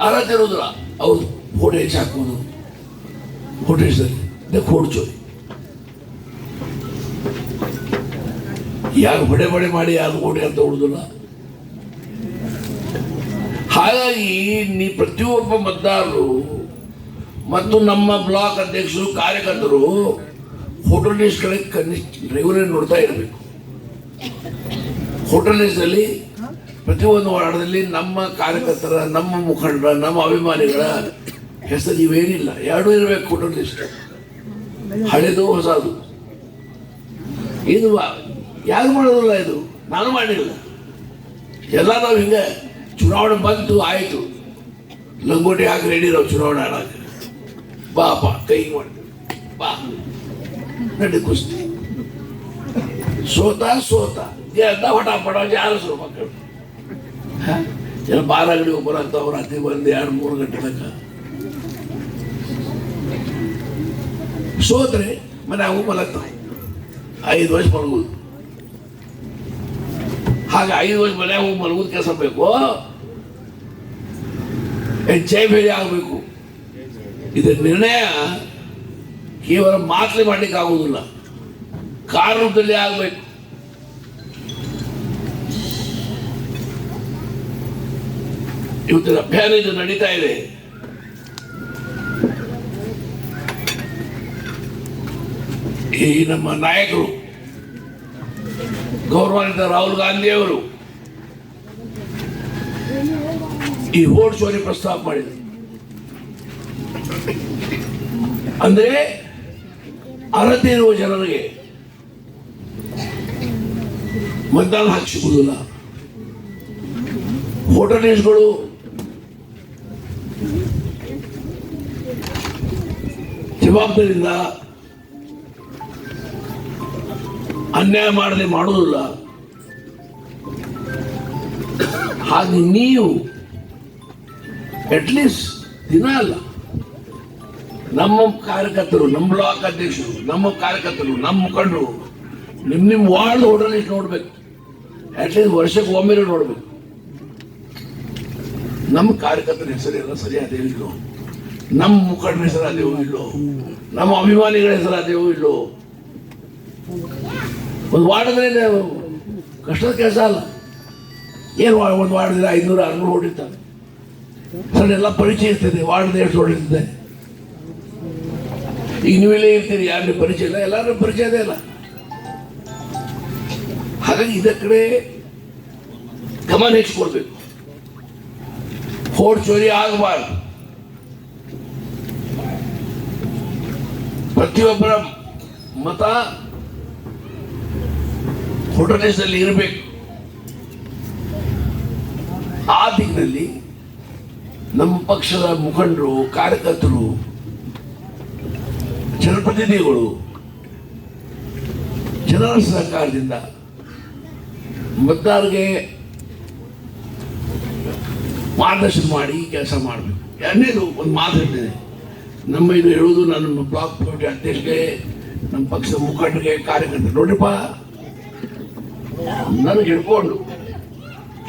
[SPEAKER 7] ಅರ್ಹತೆ ಇರೋದಿಲ್ಲ, ಅವ್ರು ಹೋಟೆಲ್ ಹೆಚ್ಚು ಹಾಕುವುದು. ಹೋಟೆಲ್ ಹೆಸರಲ್ಲಿ ಹೋಡ್ ಚೋರಿ. ಯಾರು ಬಡೆ ಮಾಡಿ ಯಾರು ಓಡಿ ಅಂತ ಉಳಿದಿಲ್ಲ. ಹಾಗಾಗಿ ನೀ ಪ್ರತಿಯೊಬ್ಬ ಮತದಾರರು ಮತ್ತು ನಮ್ಮ ಬ್ಲಾಕ್ ಅಧ್ಯಕ್ಷರು, ಕಾರ್ಯಕರ್ತರು ಹೋಟೆಲ್ ಲಿಸ್ಟ್ ಕಡೆ ರೆಗ್ಯುಲರ್ ನೋಡ್ತಾ ಇರಬೇಕು. ಹೋಟೆಲ್ ಲಿಸ್ಟಲ್ಲಿ ಪ್ರತಿಯೊಂದು ವಾರ್ಡದಲ್ಲಿ ನಮ್ಮ ಕಾರ್ಯಕರ್ತರ, ನಮ್ಮ ಮುಖಂಡರ, ನಮ್ಮ ಅಭಿಮಾನಿಗಳ ಹೆಸರು ಇವೇನಿಲ್ಲ, ಎರಡೂ ಇರಬೇಕು ಹೋಟೆಲ್ ಲಿಸ್ಟ್, ಹಳೆದು ಹೊಸದು. ಇದು ಯಾರು ಮಾಡೋದಿಲ್ಲ, ಇದು ನಾನು ಮಾಡಿಲ್ಲ. ಎಲ್ಲ ನಾವು ಹಿಂಗೆ ಚುನಾವಣೆ ಬಂತು ಆಯಿತು, ಲಂಗೋಟಿ ಹಾಕಿ ರೆಡಿ ನಾವು ಚುನಾವಣೆ ಆಡಕ್ಕೆ. ಬಾಪ ಕೈ ಮಾಡಿ ಬಾ ನಡಿ ಕುಸ್ತಿ. ಸೋತ ಎಲ್ಲ ಹೊಟಾಪಡ ಜಾರಸರು ಮಕ್ಕಳು. ಎಲ್ಲ ಬಾರ ಅಂಗಡಿ ಬರಂತವ್ರು ರಾತ್ರಿ ಬಂದು 2-3 ಗಂಟೆ ತನಕ ಸೋತ್ರೆ ಮನೆ ಅವು ಮಲಗ್ತಾವ. 5 ವರ್ಷ ಮಲಗುದು. ಹಾಗೆ 5 ವರ್ಷ ಮನೆ ಹೋಗಿ ಮಲಗುದು ಕೆಲಸ ಬೇಕು. ಚೈ ಬೇರೆ ಆಗಬೇಕು. ಇದರ ನಿರ್ಣಯ ಕೇವಲ ಮಾತಲೆ ಮಾಡಲಿಕ್ಕೆ ಆಗುವುದಿಲ್ಲ, ಕಾನೂನದಲ್ಲಿ ಆಗಬೇಕು. ಇವತ್ತಿನ ಅಭಿಯಾನ ಇದು ನಡೀತಾ ಇದೆ. ಈ ನಮ್ಮ ನಾಯಕರು ಗೌರವಾನ್ವಿತ ರಾಹುಲ್ ಗಾಂಧಿ ಅವರು ಈ ವೋಟ್ ಚೋರಿ ಪ್ರಸ್ತಾಪ ಮಾಡಿದರು. ಅಂದ್ರೆ ಅರ್ಹತೆ ಇರುವ ಜನರಿಗೆ ಮತದಾನ ಹಾಕಿ ಸಿಗುವುದಿಲ್ಲ. ವೋಟರ್ ಲಿಸ್ಟ್ಗಳು ಜವಾಬ್ದಾರಿಯಿಂದ ಅನ್ಯಾಯ ಮಾಡದೆ ಮಾಡುವುದಿಲ್ಲ. ಹಾಗೆ ನೀವು ಅಟ್ಲೀಸ್ಟ್ ದಿನ ಅಲ್ಲ, ನಮ್ಮ ಕಾರ್ಯಕರ್ತರು, ನಮ್ಮ ಬ್ಲಾಕ್ ಅಧ್ಯಕ್ಷರು, ನಮ್ಮ ಕಾರ್ಯಕರ್ತರು, ನಮ್ಮ ಮುಖಂಡರು ನಿಮ್ಮ ವಾರ್ಡ್ ವೋಟರ್ ಲಿಸ್ಟ್ ನೋಡ್ಬೇಕು. ಅಟ್ಲೀಸ್ಟ್ ವರ್ಷಕ್ಕೆ ಒಮ್ಮೆ ನೋಡ್ಬೇಕು. ನಮ್ಮ ಕಾರ್ಯಕರ್ತರ ಹೆಸರೆಲ್ಲ ಸರಿಯಾದೇವೋ ಇಲ್ಲೋ, ನಮ್ಮ ಮುಖಂಡರ ಹೆಸರಾದೇವೋ ಇಲ್ಲೋ, ನಮ್ಮ ಅಭಿಮಾನಿಗಳ ಹೆಸರಾದೇವೋ ಇಲ್ಲೋ. ಒಂದು ವಾರ್ಡ್ ಅಂದ್ರೆ ಕಷ್ಟದ ಕೆಲಸ ಅಲ್ಲ. ಏನು ಒಂದು ವಾರ್ಡ್ 500-600 ಓಡಿರ್ತಾರೆ. ಸರ್ ಎಲ್ಲ ಪರಿಚಯ ಇರ್ತದೆ, ವಾರ್ಡ್ ಎಷ್ಟು ಓಡಿರ್ತದೆ. ಈಗ ನೀವೆಲ್ಲೇ ಇರ್ತೀರಿ, ಯಾರು ಪರಿಚಯ ಇಲ್ಲ, ಎಲ್ಲರೂ ಪರಿಚಯದೇ ಇಲ್ಲ. ಹಾಗಾಗಿ ಇದ ಕಡೆ ಗಮನ ಹೆಚ್ಚಿಕೊಡ್ಬೇಕು. ವೋಟ್ ಚೋರಿ ಆಗಬಾರ್ದು. ಪ್ರತಿಯೊಬ್ಬರ ಮತ ವೋಟರ್ ಲಿಸ್ಟ್ನಲ್ಲಿ ಇರಬೇಕು. ಆ ದಿಕ್ಕಿನಲ್ಲಿ ನಮ್ಮ ಪಕ್ಷದ ಮುಖಂಡರು, ಕಾರ್ಯಕರ್ತರು, ಜನಪ್ರತಿನಿಧಿಗಳು ಜನರ ಸಹಕಾರದಿಂದ ಮತದಾರರಿಗೆ ಮಾರ್ಗದರ್ಶನ ಮಾಡಿ ಕೆಲಸ ಮಾಡಬೇಕು. ಎರಡನೇದು ಒಂದು ಮಾತು ಹೇಳ್ತೇನೆ, ನಮ್ಮ ಇದು ಹೇಳುವುದು ನನ್ನ ಬ್ಲಾಕ್ ಕಮಿಟಿ ಅಧ್ಯಕ್ಷರಿಗೆ, ನಮ್ಮ ಪಕ್ಷದ ಮುಖಂಡರಿಗೆ, ಕಾರ್ಯಕರ್ತರು, ನೋಡ್ರಿಪ್ಪ, ನನಗೆ ಹಿಡ್ಕೊಂಡು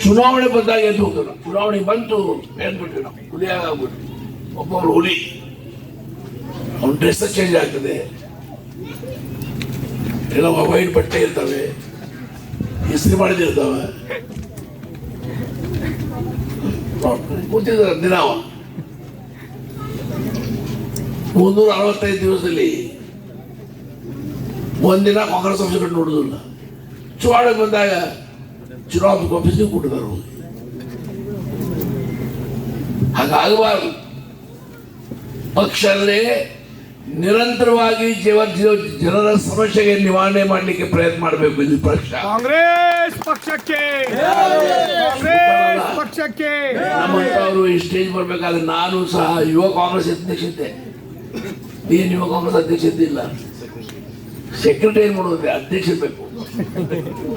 [SPEAKER 7] ಚುನಾವಣೆ ಬಂದಾಗ ಎದ್ದು ಹೋಗೋಣ. ಚುನಾವಣೆ ಬಂತು ಹೇಳ್ಬಿಟ್ವಿ, ನಾವು ಹುಲಿಯಾಗ್ಬಿಟ್ಟು ಒಬ್ಬೊಬ್ರು ಹುಲಿ, ಅವ್ನ ಡ್ರೆಸ್ ಚೇಂಜ್ ಆಗ್ತದೆ, ಎಲ್ಲ ವೈಟ್ ಬಟ್ಟೆ ಇರ್ತವೆ, ಇಸ್ತ್ರಿ ಮಾಡಿದಿರ್ತಾವೆ, ಕೂತಿದ್ದಾರೆ ದಿನ. 365 ದಿವಸದಲ್ಲಿ ಒಂದಿನ ಕಾಂಗ್ರೆಸ್ ಆಫೀಸ್ ಕಡೆ ನೋಡುದಿಲ್ಲ. ಚುನಾವಣೆ ಬಂದಾಗ ಚುನಾವಣಾ ಆಫೀಸ್ಗೆ ಕೊಟ್ಟಿದ್ದಾರೆ. ಹಾಗಾಗಬಾರ್ದು. ಪಕ್ಷದಲ್ಲೇ ನಿರಂತರವಾಗಿ ಜನರ ಸಮಸ್ಯೆಗೆ ನಿವಾರಣೆ ಮಾಡಲಿಕ್ಕೆ ಪ್ರಯತ್ನ ಮಾಡಬೇಕು. ಇದು ಪಕ್ಷ
[SPEAKER 8] ಕಾಂಗ್ರೆಸ್ ಪಕ್ಷಕ್ಕೆ, ಕಾಂಗ್ರೆಸ್ ಪಕ್ಷಕ್ಕೆ.
[SPEAKER 7] ನಮ್ಮಂತವರು ಈ ಸ್ಟೇಜ್ ಬರಬೇಕಾದ್ರೆ ನಾನು ಸಹ ಯುವ ಕಾಂಗ್ರೆಸ್ ಅಧ್ಯಕ್ಷ ಇದ್ದೆ. ಏನು ಯುವ ಕಾಂಗ್ರೆಸ್ ಅಧ್ಯಕ್ಷ ಇದ್ದಿಲ್ಲ. ಸೆಕ್ರೆಟರಿ ಏನ್ ಮಾಡೋದ್ರೆ ಅಧ್ಯಕ್ಷ ಇರಬೇಕು.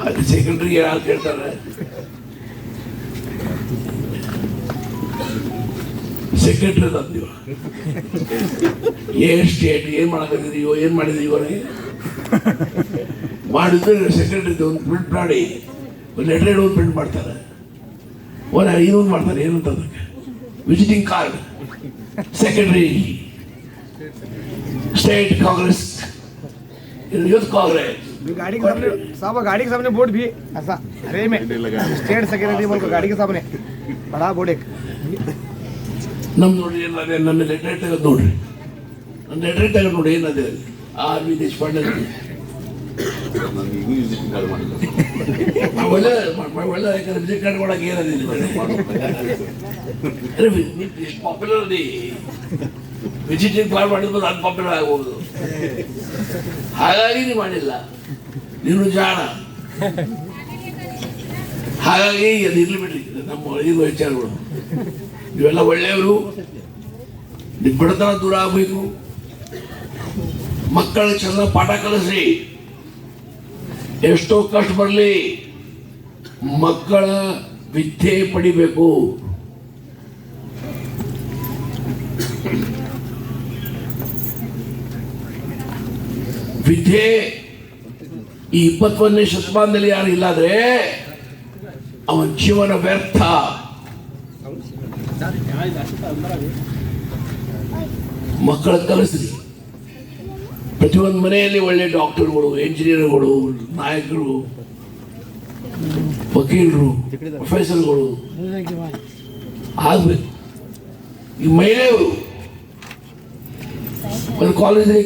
[SPEAKER 7] ಅದು ಸೆಕ್ರೆಟರಿ ಯಾರು ಕೇಳ್ತಾರೆ? ಸೆಕ್ರೆಟರಿ ಅಂತೀವ. ಏನ್ ಸ್ಟೇಟ್ ಏನ್ ಮಾಡಕತ್ತಿದೀವೋ, ಏನ್ ಮಾಡಿದೀವೋ ಮಾಡಿದ್ರೆ ಸೆಕ್ರೆಟರಿ ಒಂದು ಪ್ರಿಂಟ್ ಮಾಡಿ ಒಂದು ಲೆಟರ್ ಒಂದು ಪ್ರಿಂಟ್ ಮಾಡ್ತಾರೆ, ಇನ್ನೊಂದು ಮಾಡ್ತಾರೆ. ಏನಂತ ಅದಕ್ಕೆ visiting card. Secretary state Congress, youth Congress.
[SPEAKER 8] गाड़ी के सामने साहब, गाड़ी के सामने बोर्ड भी ऐसा अरे में स्टेट सेक्रेटरी बोल गाड़ी के सामने बड़ा बोर्ड एक.
[SPEAKER 7] ನಮ್ಮ ನೋಡಿ ಏನದೆ, ನನ್ನ ಲೆಟರ್ ತೆಗೆದು ನೋಡ್ರಿ, ನನ್ನ ಲೆಟರ್ ತೆಗೆದು ನೋಡಿ ಏನದೆ. ಆರ್ ವಿ ದೇಶಪಾಂಡೆ ಒಳ್ಳೆ ವಿಸಿಟ್ ಕಾರ್ಡ್ ಮಾಡಕ್ಕೆ ಏನದೆ ಪಾಪ್ಯುಲರ್ ಅದಿ. ವಿಸಿಟಿಂಗ್ ಕಾರ್ಡ್ ಮಾಡಿದ್ರೆ ಅನ್ಪಾಪ್ಯುಲರ್ ಆಗ್ಬೋದು. ಹಾಗಾಗಿ ನೀವು ಮಾಡಿಲ್ಲ, ನೀನು ಜಾಣ. ಹಾಗಾಗಿ ಅದು ಇರ್ಲಿ ಬಿಡ್ರಿ, ನಮ್ಮ ಇರುವ ವಿಚಾರಗಳು. ನೀವೆಲ್ಲ ಒಳ್ಳೆಯವರು, ನಿಮ್ಮ ಬಡತನ ದೂರ ಆಗಬೇಕು, ಮಕ್ಕಳಿಗೆ ಚೆನ್ನಾಗಿ ಪಾಠ ಕಲಿಸ್ರಿ. ಎಷ್ಟೋ ಕಷ್ಟ ಬರಲಿ, ಮಕ್ಕಳ ವಿದ್ಯೆ ಪಡಿಬೇಕು. ವಿದ್ಯೆ ಈ 21ನೇ ಶತಮಾನದಲ್ಲಿ ಯಾರು ಇಲ್ಲಾದ್ರೆ ಅವನ ಜೀವನ ವ್ಯರ್ಥ. ಮಕ್ಕಳ ಕಲಿಸ್ರಿ. ಪ್ರತಿಯೊಂದು ಮನೆಯಲ್ಲಿ ಒಳ್ಳೆ ಡಾಕ್ಟರ್ಗಳು, ಎಂಜಿನಿಯರ್ಗಳು, ನಾಯಕರು, ವಕೀಲರು, ಪ್ರೊಫೆಸರ್ಗಳು ಆಗ್ಬೇಕು. ಈ ಮಹಿಳೆಯರು ಒಂದು ಕಾಲೇಜಲ್ಲಿ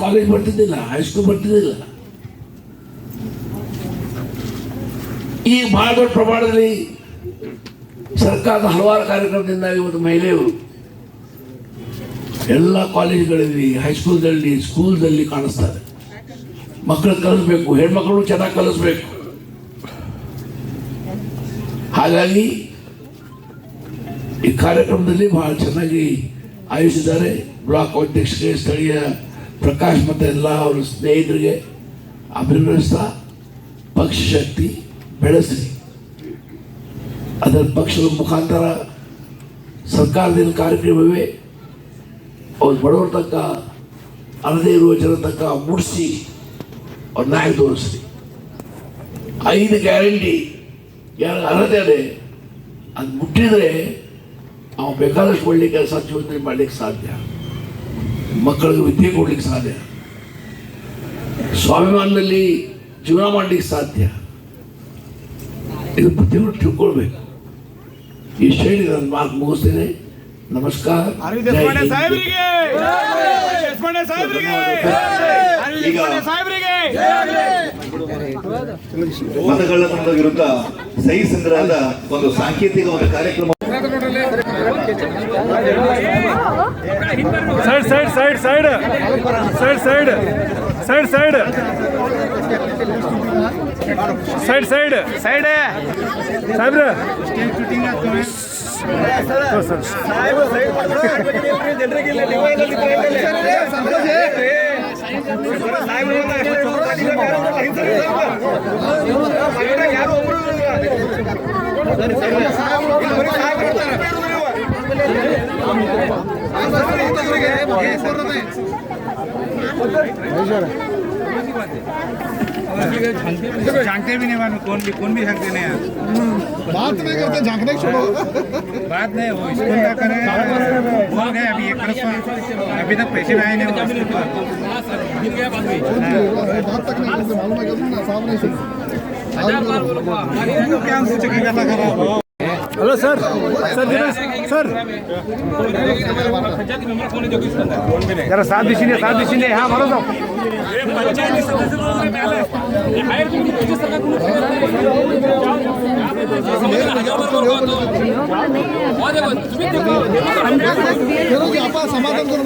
[SPEAKER 7] ಕಾಲೇಜ್ ಬರ್ತಿದ್ದಿಲ್ಲ, ಹೈಸ್ಕೂಲ್ ಬರ್ತಿದ್ದಿಲ್ಲ. ಈ ಬಹಳ ದೊಡ್ಡ ಪ್ರಮಾಣದಲ್ಲಿ ಸರ್ಕಾರದ ಹಲವಾರು ಕಾರ್ಯಕ್ರಮದಿಂದ ಇವತ್ತು ಮಹಿಳೆಯರು ಎಲ್ಲ ಕಾಲೇಜುಗಳಲ್ಲಿ, ಹೈಸ್ಕೂಲ್ದಲ್ಲಿ, ಸ್ಕೂಲ್ದಲ್ಲಿ ಕಾಣಿಸ್ತಾರೆ. ಮಕ್ಕಳು ಕಲಿಸ್ಬೇಕು, ಹೆಣ್ಮಕ್ಳು ಚೆನ್ನಾಗಿ ಕಲಿಸ್ಬೇಕು. ಹಾಗಾಗಿ ಈ ಕಾರ್ಯಕ್ರಮದಲ್ಲಿ ಬಹಳ ಚೆನ್ನಾಗಿ ಆಯೋಜಿಸಿದ್ದಾರೆ. ಬ್ಲಾಕ್ ಅಧ್ಯಕ್ಷರಿಗೆ, ಸ್ಥಳೀಯ ಪ್ರಕಾಶ್ ಮತ್ತು ಎಲ್ಲ ಅವರ ಸ್ನೇಹಿತರಿಗೆ ಅಭಿನಂದಿಸ್ತಾ ಪಕ್ಷ ಶಕ್ತಿ ಬೆಳೆಸ್ರಿ. ಅದರ ಪಕ್ಷದ ಮುಖಾಂತರ ಸರ್ಕಾರದಿಂದ ಕಾರ್ಯಕ್ರಮವೇ ಅವ್ರು ಬಡವರ ತನಕ, ಅಲ್ಲದೆ ಇರುವ ಜನ ತನಕ ಮುಡಿಸಿ ಅವ್ರ ನ್ಯಾಯ ತೋರಿಸ್ರಿ. 5 ಗ್ಯಾರಂಟಿ ಯಾರು ಅರ್ಹತೆ ಇದೆ ಅದು ಮುಟ್ಟಿದ್ರೆ ನಾವು ಬೇಕಾದಷ್ಟು ಒಳ್ಳೆ ಕೆಲಸ ಯೋಚನೆ ಮಾಡಲಿಕ್ಕೆ ಸಾಧ್ಯ, ಮಕ್ಕಳಿಗೆ ವಿದ್ಯೆ ಕೊಡ್ಲಿಕ್ಕೆ ಸಾಧ್ಯ, ಸ್ವಾಭಿಮಾನದಲ್ಲಿ ಜೀವನ ಮಾಡಲಿಕ್ಕೆ ಸಾಧ್ಯ. ಇದು ಪ್ರತಿಯೊಂದು ತಿಳ್ಕೊಳ್ಬೇಕು. ಈ ಶೈಲಿ ನನ್ನ ಮಾತು ಮುಗಿಸ್ತೇನೆ. ನಮಸ್ಕಾರ.
[SPEAKER 1] ಈಗ ಮತಗಳ ವಿರುದ್ಧ ಸಹಿ ಸಂಗ್ರಹದ ಒಂದು ಸಾಂಕೇತಿಕ ಒಂದು ಕಾರ್ಯಕ್ರಮ.
[SPEAKER 9] Side side side side side side side side side side side ಸಾಹೇಬ್ರ
[SPEAKER 8] झांकते भी नहीं मालूम कौन भी झांकते नहीं यार। बात नहीं करते, झांकने की छोड़ो। बात नहीं, वो स्कूल का करे बोल गए अभी एक तरफ अभी तक पैसे आए नहीं। बात तक नहीं करते, मालूम है क्या साहब नहीं सुन क्या सोचे कि कैसा खराब हो।
[SPEAKER 9] हेलो सर सर सर जरा साथ दिशेने हाँ मारो तो
[SPEAKER 8] समाधान करो